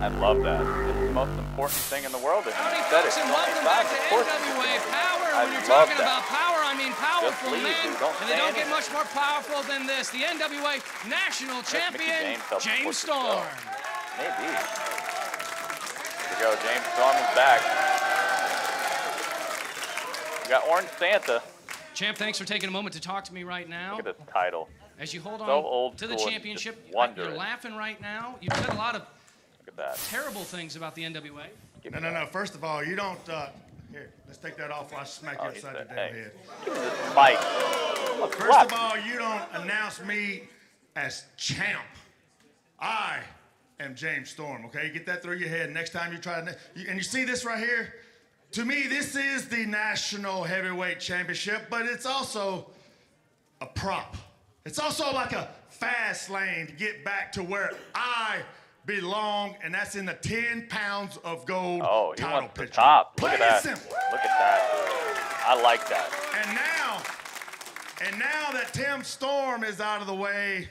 C: I love that. It's the most important thing in the world to him. He said it so many
D: Welcome back
C: times.
D: to
C: Of course.
D: NWA Power.
C: I
D: When you're
C: love
D: talking
C: that.
D: about power, I mean powerful
C: Just leave,
D: men.
C: dude. Don't
D: And they
C: say
D: don't get
C: anything.
D: much more powerful than this. The NWA National Champion, James Storm.
C: Maybe. Here we go. James Storm is back. We got Orange Santa.
D: Champ, thanks for taking a moment to talk to me right now.
C: Look at this title.
D: As you hold
C: So
D: on
C: old
D: to the
C: school,
D: championship,
C: just wonder
D: you're
C: it.
D: laughing right now. You've said a lot of
C: Look at that.
D: terrible things about the NWA.
N: No. First of all, you don't. Here, let's take that off while I smack you upside the damn head.
C: Give me this mic.
N: First of all, you don't announce me as champ. I am James Storm, okay? Get that through your head. Next time you try to... And you see this right here? To me, this is the National Heavyweight Championship, but it's also a prop. It's also like a fast lane to get back to where I belong, and that's in the 10 pounds of gold
C: Oh, he
N: title
C: wants the
N: picture.
C: top. Look at
N: Plain and
C: that.
N: simple.
C: Look at that. I like that.
N: And now that Tim Storm is out of the way,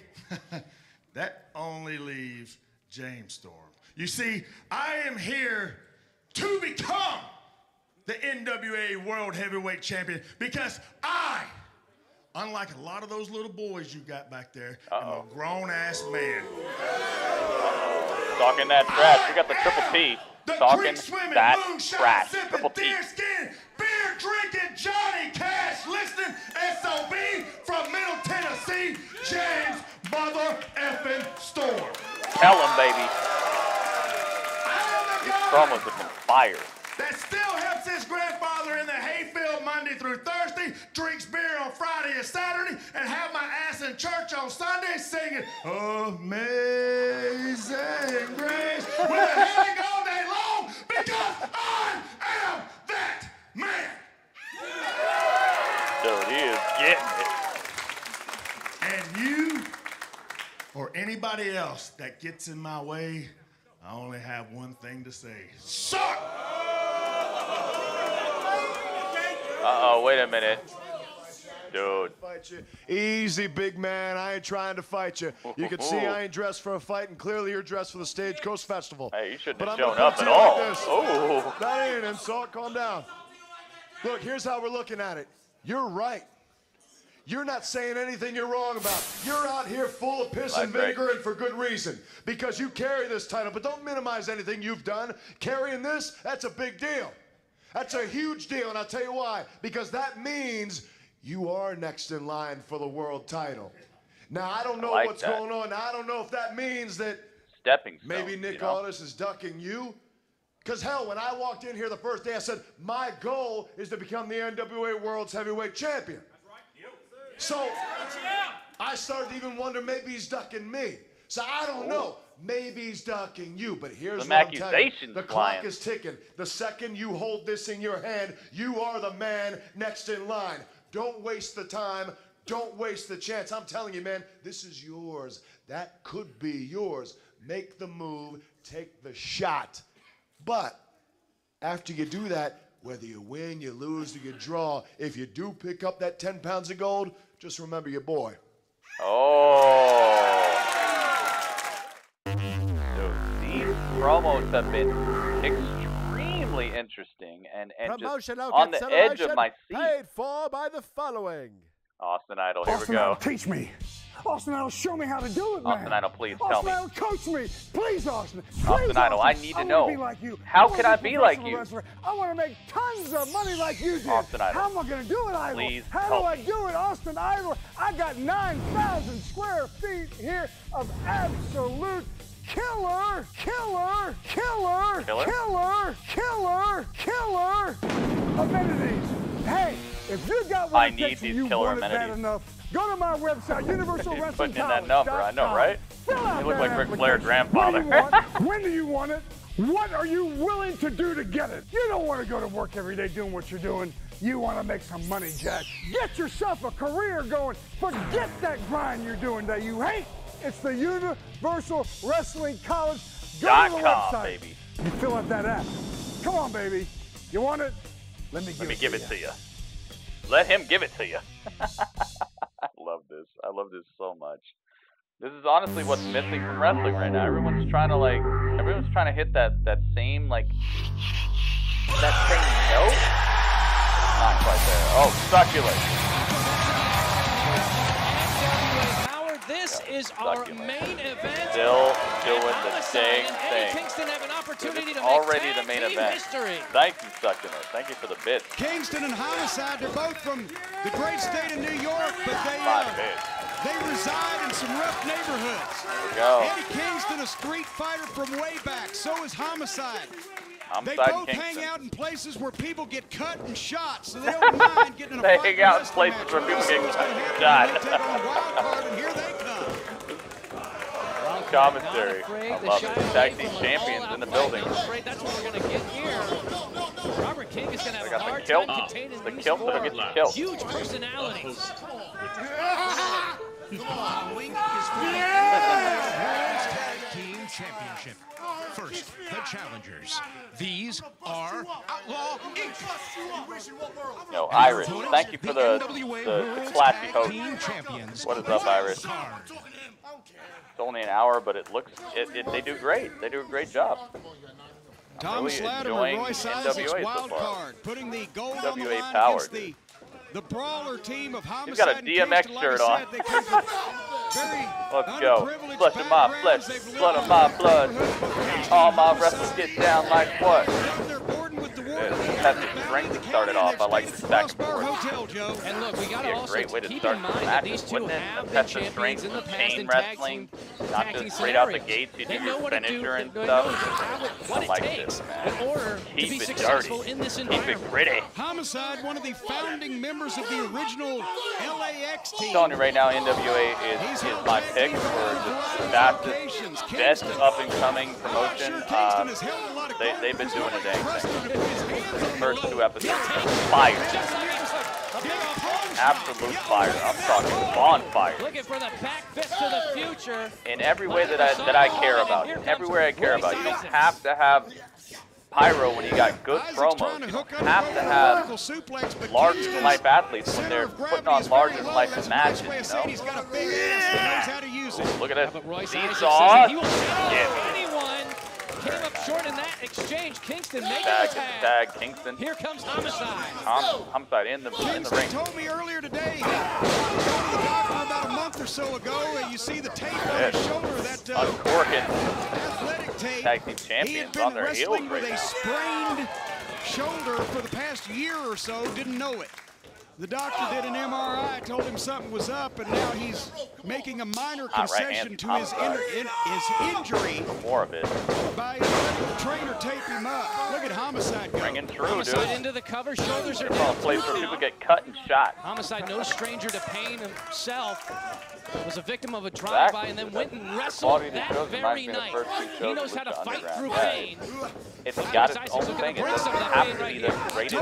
N: that only leaves James Storm. You see, I am here to become the NWA World Heavyweight Champion because I, unlike a lot of those little boys you got back there, am a grown-ass man.
C: Talking that trash. We got the Triple T. Talking that trash.
N: Sipping,
C: Triple T.
N: deer skin, beer drinking, Johnny Cash listening, SOB from Middle Tennessee, James Mother effing Storm.
C: Tell him, baby. These promos have been fire.
N: That still helps his grandfather in the hayfield Monday through Thursday, drinks beer on Friday and Saturday, and have my ass in church on Sunday singing Amazing Grace with a headache all day long because I am that man.
C: Dude, he is getting it.
N: And you or anybody else that gets in my way, I only have one thing to say. Suck!
C: Uh-oh, wait a minute. Dude.
R: Fight you. Easy, big man. I ain't trying to fight you. You can see I ain't dressed for a fight, and clearly you're dressed for the Stagecoach Festival.
C: Hey, you shouldn't
R: But
C: have
R: I'm
C: shown
R: gonna
C: up
R: put
C: at
R: it to you
C: all.
R: like this.
C: Oh.
R: That ain't an insult. Calm down. Look, here's how we're looking at it. You're right. You're not saying anything you're wrong about. You're out here full of piss and vinegar, and for good reason, because you carry this title. But don't minimize anything you've done. Carrying this, that's a big deal. That's a huge deal, and I'll tell you why. Because that means you are next in line for the world title. Now, I don't know what's going on. Now, I don't know if that means that maybe Nick Aldis is ducking you. Because, hell, when I walked in here the first day, I said, my goal is to become the NWA World's Heavyweight Champion. So I started to even wonder, maybe he's ducking me. So I don't know. Maybe he's ducking you. But here's what I'm telling you. The clock is ticking. The second you hold this in your hand, you are the man next in line. Don't waste the time. Don't waste the chance. I'm telling you, man, this is yours. That could be yours. Make the move. Take the shot. But after you do that, whether you win, you lose, or you draw, if you do pick up that 10 pounds of gold, just remember your boy.
C: Oh. Dude, these promos have been extremely interesting and just on the edge of my seat.
L: Paid for by the following.
C: Austin Idol, here we go.
N: Teach me. Austin Idol, show me how to do it, man.
C: Austin Idol, please tell me.
N: Austin Idol, coach me. Please, Austin. Please,
C: Austin Idol, I need to know.
N: Be like you.
C: How can I be like you?
N: Wrestler. I want to make tons of money like you did.
C: Austin Idol.
N: How am I going to do it, Idol?
C: Please
N: How do I do it, Austin Idol? I got 9,000 square feet here of absolute killer amenities. Hey, if you got what
C: I
N: it
C: need
N: takes and
C: these
N: you
C: killer
N: want it bad
C: amenities.
N: enough, go to my website, Universal
C: He's
N: Wrestling
C: putting in that number, I know, right?
N: Fill out
C: You look
N: that
C: like Ric Flair's grandfather.
N: What do you want? When do you want it? What are you willing to do to get it? You don't want to go to work every day doing what you're doing. You want to make some money, Jack. Get yourself a career going. Forget that grind you're doing that you hate. It's the Universal Wrestling College. Go to the website.
C: Baby.
N: You fill out that app. Come on, baby. You want it? Let me give it to you.
C: Let him give it to you. I love this. I love this so much. This is honestly what's missing from wrestling right now. Everyone's trying to hit that same that same note. It's not quite there. Oh, succulent.
D: This is our main event.
C: Still doing the same thing.
D: Kingston have an opportunity to
C: already the main event.
D: History.
C: Thank you, Succulent. Thank you for the bits.
B: Kingston and Homicide, they're both from the great state of New York, but they reside in some rough neighborhoods.
C: There we go.
B: Eddie Kingston, a street fighter from way back. So is Homicide. They
C: Homicide
B: both
C: Kingston.
B: hang out in places where people get cut and shot, so they don't mind getting in a
C: They
B: fight.
C: hang out in places where people get cut and shot.
B: And here they come.
C: Commentary. I love it. Tag team champions in the building.
D: That's what we're going to get here. Robert King is going to have a hard
C: kilt.
D: time containing
C: The
D: these
C: kilt that'll get the kill.
D: huge personalities.
G: Tag Team Championship. First, the challengers. These are Outlaw Inc.
C: Yo, Irish, thank you for the classy host. What is up, Irish? It's only an hour, but they do great. They do a great job.
B: Tom
C: really
B: Latimer,
C: enjoying
B: Royce Isaac's
C: NWA
B: wild
C: so far.
B: card, putting the gold on the
C: NWA
B: line
C: Power,
B: against the brawler team of Homicide.
C: He's got a DMX
B: and
C: shirt
B: like I
C: on.
B: said, they come from very
C: Let's go.
B: underprivileged
C: Flesh of my flesh,
B: backgrounds.
C: blood of my blood. All my wrestlers get down like what? That's the strength started off. I like the back and forth.
D: And look, we got to also
C: great way to
D: keep
C: start
D: in
C: the
D: mind that
C: match,
D: these two
C: wouldn't it?
D: have been
C: Test the
D: champions
C: strength
D: in the
C: of
D: past
C: chain
D: in
C: wrestling, not just straight out the gates. You do your finisher and stuff. I like this, man.
D: In order to be
C: Keep it
D: successful
C: dirty.
D: in this
C: Keep
D: environment.
C: it gritty.
B: Homicide, one of the founding members of the original LAX team.
C: I'm telling you right now, NWA is my pick for the fastest, best up-and-coming promotion. They've been doing a dang thing. The first 2 episodes, fire. Absolute fire. I'm talking bonfire.
D: Looking for the back fist to the future.
C: In every way that I care about. In every way I care about. You don't have to have Pyro, when you got good promos, you don't have to have larger-than-life athletes when they're putting on larger-than-life matches, you know? Look at this. Seesaw.
F: Came up short in that exchange. Kingston making
C: Tag,
F: the tag.
C: tag, Kingston.
F: Here comes Homicide.
C: Homicide in the ring.
B: Told me earlier today, he went to the doctor about a month or so ago, and you see the tape on his shoulder, that athletic tape.
C: Tag team champions on their heels
B: wrestling with a sprained shoulder for the past year or so, didn't know it. The doctor did an MRI, told him something was up, and now he's making a minor concession to his injury.
C: More of it.
B: By letting the trainer tape him up. Look at Homicide go.
C: Bringing true,
F: Homicide
C: dude.
F: into the cover, shoulders are
C: It's a
F: down.
C: place where people get cut and shot.
F: Homicide, no stranger to pain himself, was a victim of a drive-by and then went and wrestled that very night. He knows how to fight through pain.
C: It's got its own thing. It doesn't have to be the greatest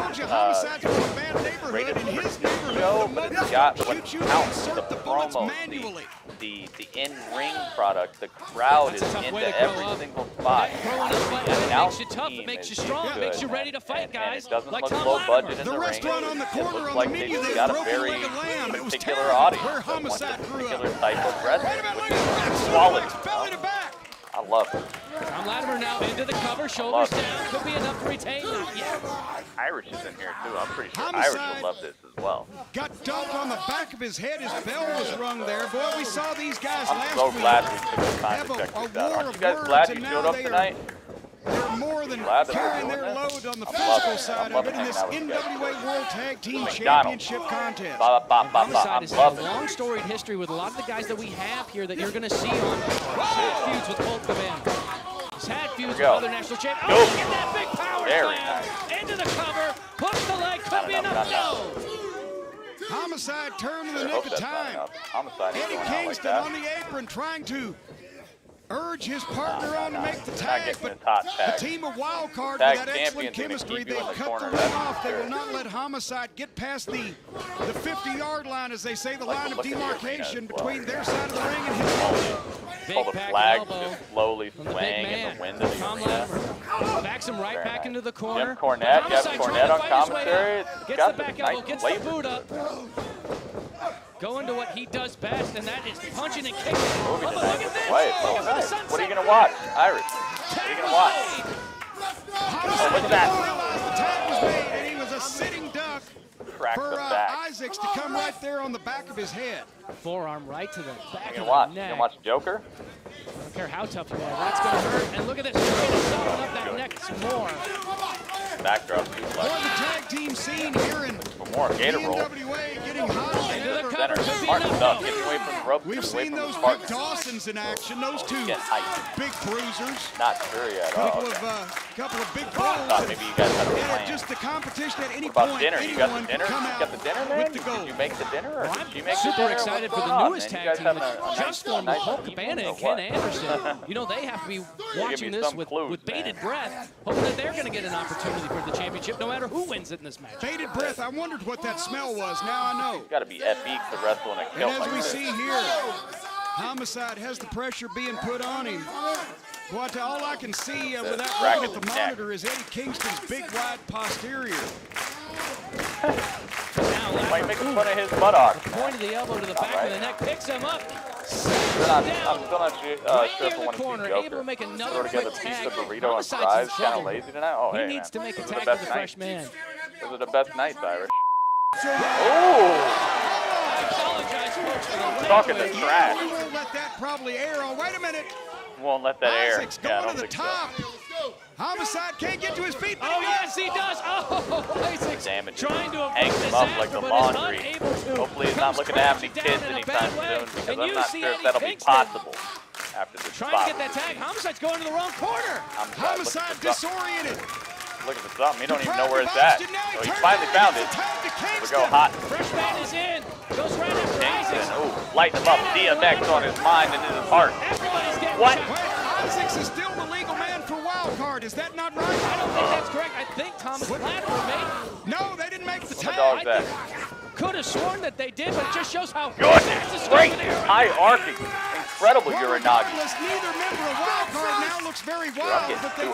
C: rated show, but it's got what counts, the promos, the in-ring product. The crowd is into every single spot. The announce team
F: makes you
C: is
F: strong,
C: good,
F: makes you ready to fight, guys.
C: And it doesn't
F: like
C: look
F: Tom
C: low
F: Latimer.
C: budget in
B: The
C: the ring.
B: restaurant on the corner
C: It looks
B: on
C: like
B: the menu,
C: they've
B: they
C: got a
B: broken
C: very
B: leg of lamb. It was
C: particular
B: terrible.
C: audience
B: Where
C: that wants a
B: Homicide grew up.
C: particular type of wrestling, which is quality.
B: Belly to back.
C: I love it.
F: Tom Latimer now into the cover, shoulders down. Could be enough to retain. Not yet.
C: Irish is in here too. I'm pretty sure
B: Homicide
C: Irish will love this as well.
B: Got dumped on the back of his head. His bell was rung there. Boy, we saw these guys
C: I'm
B: last
C: so
B: week.
C: glad we took the time to check this out. Aren't you guys glad you showed up tonight?
B: They're more than
C: Glad that we're
B: carrying
C: doing
B: their
C: this.
B: load on the
C: I'm
B: physical
C: loving it.
B: side
C: I'm
B: of
C: loving
B: it in this
C: hanging out with you guys.
B: NWA World Tag Team
C: McDonald's.
B: Championship contest.
F: Homicide has had
C: loving
F: a
C: it.
F: long storied history with a lot of the guys that we have here that you're going to see on feuds with Colt Cabana. He's had feuds with other national champions. Oh, look at that big power slam. Into the cover, hooks the leg, could be enough. No.
B: Homicide turned in the nick of time. Eddie Kingston on the apron trying to urge his partner on to make the tag, but the team of Wild Card with that excellent chemistry, they've cut the ring off. They will not let Homicide get past the 50-yard line, as they say, the line of demarcation between their side of the ring and his own.
C: All the flags just slowly swaying in the wind of the arena.
F: Backs him right back into the corner.
C: Jim Cornette, Cornette on commentary.
F: Gets the back elbow, gets the boot up. Going to what he does best, and that is punching and kicking. Oh, look at this!
C: What are you going to watch, Irish? What are you going to watch? Oh, look at that.
B: The tag was made, and he was a sitting duck for Isaacs to come right there on the back of his head.
F: Forearm right to the back of the
C: You
F: neck.
C: gonna watch Joker?
F: I don't care how tough you are. That's going to hurt. And look at this. Trying to soften up that neck some more.
C: Backdrop
B: For the tag team scene here in
C: for more gator roll.
B: NWA getting hot.
F: Into the cover. Could be
C: Smart
F: enough.
C: stuff. Getting away from the ropes.
B: We've
C: getting away
B: seen
C: from
B: those
C: the
B: big
C: partners.
B: Dawsons in action. Those two big bruisers.
C: Not sure yet.
B: Couple of big blows.
C: Thought maybe you guys had a
B: And
C: plan.
B: just the competition at any
C: What about
B: point,
C: dinner? You got the
B: anyone
C: dinner?
B: can come
C: You
B: out
C: got the dinner, man?
B: with the gold.
C: Did you make the dinner, or did she make the
F: Super
C: dinner?
F: excited
C: What's
F: for
C: going
F: the
C: on,
F: newest
C: man? You
F: tag
C: guys
F: team
C: having
F: that
C: a nice-
F: just formed with Colt Cabana and Ken Anderson. You know, they have to be watching this with bated breath, hoping that they're going to get an opportunity for the championship no matter who wins it in this match.
B: Bated breath. I wondered what that smell was. Now I know.
C: Got to be epic to wrestle in a
B: And
C: kilt
B: as
C: like
B: we
C: this.
B: see here, Homicide has the pressure being put on him. What all I can see without looking at the monitor is Eddie Kingston's big wide posterior.
C: Might make fun of his buttocks.
F: Point of the elbow to the back of the neck, picks him up.
C: I'm still not sure if I want to see
F: corner,
C: Joker.
F: able to make another
C: Throw together a
F: quick
C: piece
F: tag.
C: of burrito and
F: Homicide's
C: fries.
F: in
C: Kind of
F: trouble.
C: lazy tonight. Oh,
F: He
C: hey,
F: needs to
C: man.
F: make a
C: Those are
F: tag
C: the
F: for
C: best
F: the fresh
C: nights.
F: man.
C: Those are the best nights, Irish. Oh! Talking the trash.
B: We won't let that probably air. Oh, wait a minute.
C: Won't let that air.
B: Isaac's
C: Yeah, I
B: going
C: don't
B: to the
C: think
B: top. Homicide can't get to his feet.
F: Oh, yes, he does. Oh, Isaac's
C: Damage.
F: trying to
C: Hang
F: avoid
C: him up like
F: disaster,
C: the
F: but is
C: laundry.
F: unable to.
C: Hopefully he's not
F: Comes
C: looking to have any
F: crashing
C: kids
F: down in a
C: anytime
F: bad way.
C: soon, because
F: And
C: I'm
F: you
C: not
F: see
C: sure if
F: Eddie
C: that'll be
F: Kingston
C: possible after this
F: trying
C: spot.
F: to get that tag. Homicide's going to the wrong corner.
B: Homicide disoriented.
C: Looking for something. He don't even know where it's at. So he finally found it. Here we go, hot.
F: Fresh man is in. Goes right after
C: Kingston.
F: Isaac.
C: Ooh, lighting him up. DMX on his mind and in his heart.
F: Everybody's getting
C: What?
B: Isaacs is still the legal man for Wild Card. Is that not right?
F: I don't think that's correct. I think Thomas Latimer made.
B: No, they didn't make the
C: What
B: tag.
C: dog's that?
F: Could have sworn that they did, but it just shows how
C: Good.
F: fast it's
C: Great.
F: going there.
C: High arcing. incredible Uranagi.
B: Neither member of Wild Card now looks very wild, but they do.
C: The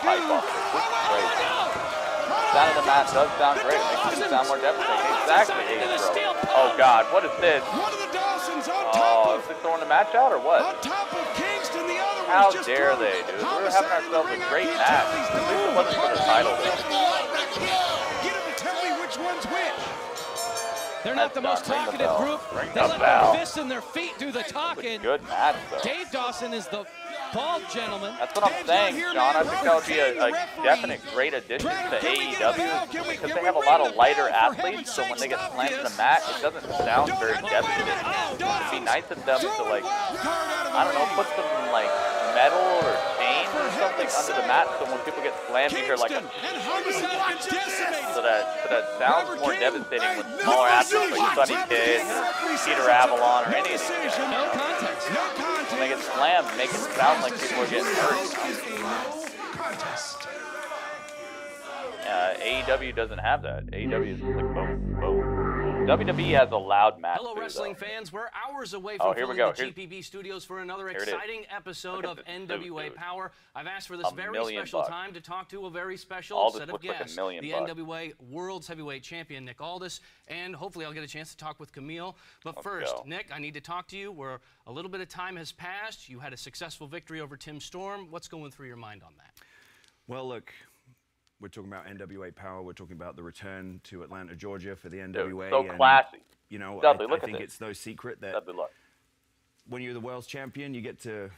C: sound of the mat does sound great. It makes it sound more devastating. Exactly, Deztroix. Oh God, what is this?
B: One of the Dawsons on top
C: Oh, is this throwing the match out or what?
B: on top of Kingston, the other
C: How
B: was just
C: dare they, dude? We were having ourselves a great match. At least it wasn't for the title.
B: Get him to tell me which one's which.
F: They're not the most talkative group. They let their fists and their feet do the talking.
C: Good match, though.
F: Dave Dawson is the bald gentleman.
C: That's what I'm saying, Sean. I think that would be a definite great addition to AEW because they have a lot of lighter athletes, so when they get slammed to the mat, it doesn't sound very devastating. It'd be nice of them to, like, I don't know, put some, like, metal or chain or something under the mat so when people get slammed, you hear, like, a so that sounds more devastating with smaller athletes like Sonny Kidd or Peter Avalon or any of these guys.
F: No context.
C: When they get slammed, make it sound like people are getting hurt. AEW doesn't have that. AEW is like boom, boom. WWE has a loud match.
F: Hello,
C: too,
F: wrestling
C: though.
F: fans. We're hours away from
C: here we
F: filming
C: go.
F: the GPB studios for another
C: Here it is.
F: exciting episode of NWA Power. I've asked for this very
C: million
F: special
C: bucks.
F: time to talk to a very special
C: Aldis
F: set of
C: looks like
F: guests.
C: $1 million
F: The
C: bucks.
F: NWA World's Heavyweight Champion, Nick Aldis, and hopefully I'll get a chance to talk with Camille. But first,
C: go.
F: Nick, I need to talk to you. Where a little bit of time has passed. You had a successful victory over Tim Storm. What's going through your mind on that?
K: Well, look, we're talking about NWA Power. We're talking about the return to Atlanta, Georgia for the NWA.
C: Dude, so
K: and,
C: classy.
K: You know,
C: Dudley,
K: I think it's no secret that when you're the world's champion, you get to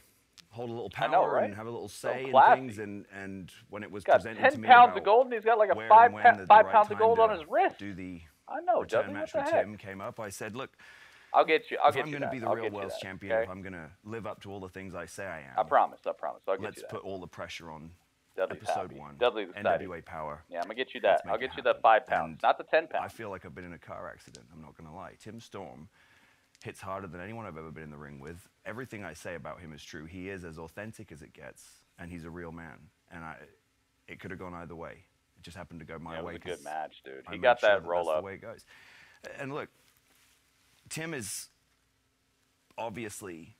K: hold a little power
C: know, right?
K: and have a little say in
C: classy.
K: things. And when it was
C: He's got
K: presented
C: 10
K: to me
C: pounds
K: about
C: of gold and he's got like a
K: where
C: 5
K: and when the
C: pounds
K: right
C: of gold
K: time
C: on
K: to
C: his wrist.
K: do the
C: I know,
K: return
C: Dudley,
K: match
C: what
K: with
C: the heck?
K: Tim came up, I said, look,
C: I'll get you. I'll
K: if
C: get
K: I'm
C: you
K: going to be the
C: I'll
K: real
C: get you
K: world's
C: that,
K: champion,
C: okay?
K: if I'm going to live up to all the things I say I am,
C: I promise. I'll get
K: let's
C: you that.
K: put all the pressure on
C: Dudley's
K: episode
C: happy.
K: 1,
C: Dudley's excited.
K: NWA Power.
C: Yeah, I'm going to get you that.
K: Let's make
C: I'll
K: it
C: get you
K: happen.
C: that 5 pounds,
K: And
C: not the 10 pounds.
K: I feel like I've been in a car accident. I'm not going to lie. Tim Storm hits harder than anyone I've ever been in the ring with. Everything I say about him is true. He is as authentic as it gets, and he's a real man. And it could have gone either way. It just happened to go my way.
C: It was a good match, dude.
K: I
C: He
K: made
C: got
K: sure
C: that roll
K: that's
C: up.
K: the way it goes. And look, Tim is obviously,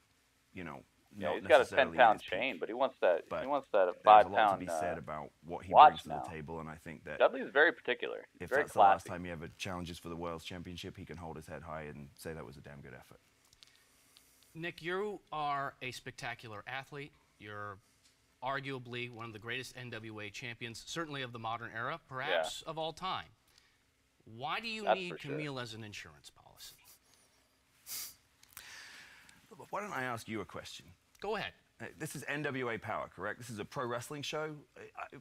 K: you know,
C: Yeah,
K: not
C: he's got a
K: necessarily
C: 10-pound
K: in his
C: chain,
K: peak,
C: but he wants that.
K: but
C: He wants that
K: there's a lot to
C: 5-pound.
K: be said about what he
C: watch
K: brings to
C: now.
K: the table, and I think that
C: Dudley's very particular. He's
K: if
C: very
K: that's the last
C: classy.
K: time he ever challenges for the World's Championship, he can hold his head high and say that was a damn good effort.
F: Nick, you are a spectacular athlete. You're arguably one of the greatest NWA champions, certainly of the modern era, perhaps of all time. Why do you need Camille as an insurance policy?
K: Why don't I ask you a question?
F: Go ahead.
K: This is NWA Power, correct? This is a pro wrestling show.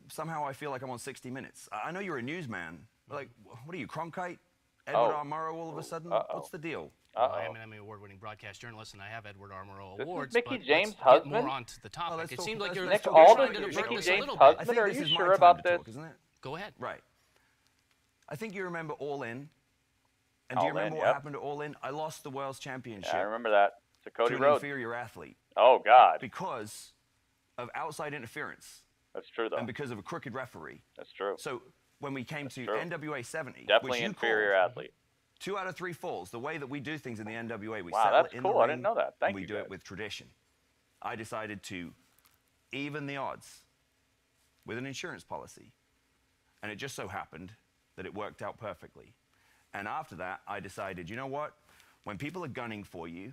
K: Somehow I feel like I'm on 60 Minutes. I know you're a newsman. Like, what are you, Cronkite? Edward R. Murrow all of a sudden? What's the deal?
F: I am an Emmy award-winning broadcast journalist, and I have Edward R. Murrow Awards.
C: Mickey
F: but
C: James'
F: let's
C: husband?
F: Get more onto the topic. It seems like you're
C: Nick
F: trying
C: Aldis,
F: to
C: Mickey
F: divert this a
C: James'
F: little
C: husband?
F: bit.
C: Are you sure about this?
K: Isn't it?
F: Go ahead.
K: Right. I think you remember All In. And
C: All
K: do you remember
C: In,
K: what
C: yep.
K: happened to All In? I lost the World's Championship.
C: Yeah, I remember that. To Cody
K: to an
C: Rhodes.
K: inferior athlete.
C: Oh, God.
K: Because of outside interference.
C: That's true, though.
K: And because of a crooked referee.
C: That's true.
K: So when we came to
C: true.
K: NWA 70,
C: Definitely
K: which you
C: inferior
K: called,
C: athlete.
K: 2 out of 3 falls. The way that we do things in the NWA, we
C: Wow,
K: settle
C: that's
K: it in
C: cool.
K: the
C: I
K: ring,
C: didn't know that. Thank
K: and we
C: you,
K: do
C: guys.
K: it with tradition. I decided to even the odds with an insurance policy. And it just so happened that it worked out perfectly. And after that, I decided, you know what? When people are gunning for you,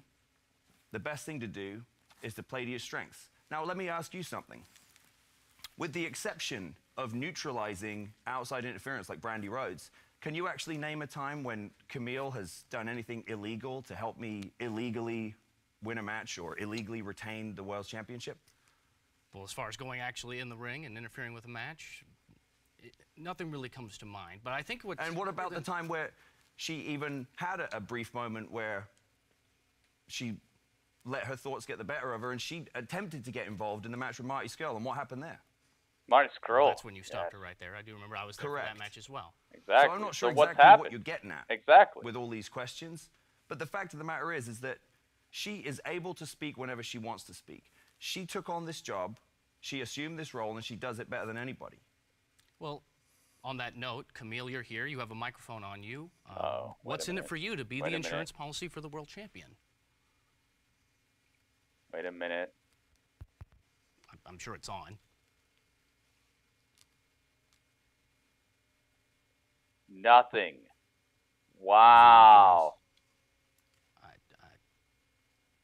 K: the best thing to do is to play to your strengths. Now, let me ask you something. With the exception of neutralizing outside interference like Brandy Rhodes, can you actually name a time when Camille has done anything illegal to help me illegally win a match or illegally retain the World Championship?
F: Well, as far as going actually in the ring and interfering with a match, nothing really comes to mind. But I think what.
K: And what about the time where she even had a brief moment where she let her thoughts get the better of her and she attempted to get involved in the match with Marty Scurll, and what happened there?
C: Marty Scurll.
F: Well, that's when you stopped her right there. I do remember I was there for that match as well.
C: Exactly.
K: So I'm not sure
C: what's
K: exactly
C: happened?
K: what you're getting at
C: Exactly.
K: with all these questions. But the fact of the matter is that she is able to speak whenever she wants to speak. She took on this job, she assumed this role, and she does it better than anybody.
F: Well, on that note, Camille, you're here. You have a microphone on you. What's in it for you to be the insurance policy for the world champion?
C: Wait a minute.
F: I'm sure it's on.
C: Nothing. Wow.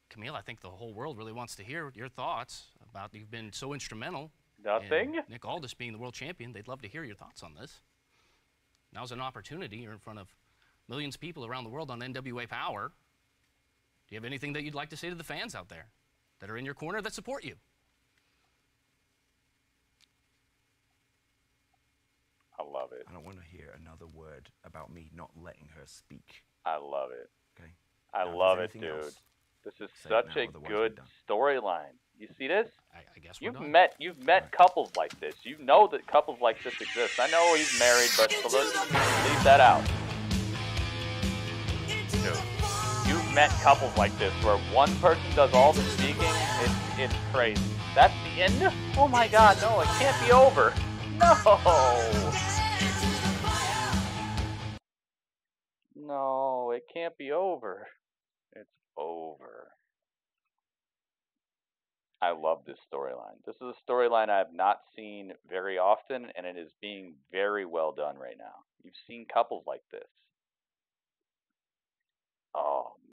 F: Camille, I think the whole world really wants to hear your thoughts about you've been so instrumental.
C: Nothing?
F: In Nick Aldis being the world champion. They'd love to hear your thoughts on this. Now's an opportunity. You're in front of millions of people around the world on NWA Power. Do you have anything that you'd like to say to the fans out there that are in your corner that support you?
C: I love it.
K: I don't want to hear another word about me not letting her speak.
C: I love it.
K: Okay.
C: I
K: Now, if
C: love
K: there's
C: it,
K: anything
C: dude.
K: else,
C: This is
K: say it
C: such
K: now,
C: a
K: otherwise
C: good
K: we're
C: storyline. You see this?
F: I guess we're done.
C: You've met couples like this. You know that couples like this exist. I know he's married, but let's leave that out. Dude, you've met couples like this where one person does all the speaking. It's crazy. That's the end? Oh my God, no, it can't be over. No. No, it can't be over. It's over. I love this storyline. This is a storyline I have not seen very often, and it is being very well done right now. You've seen couples like this. Oh,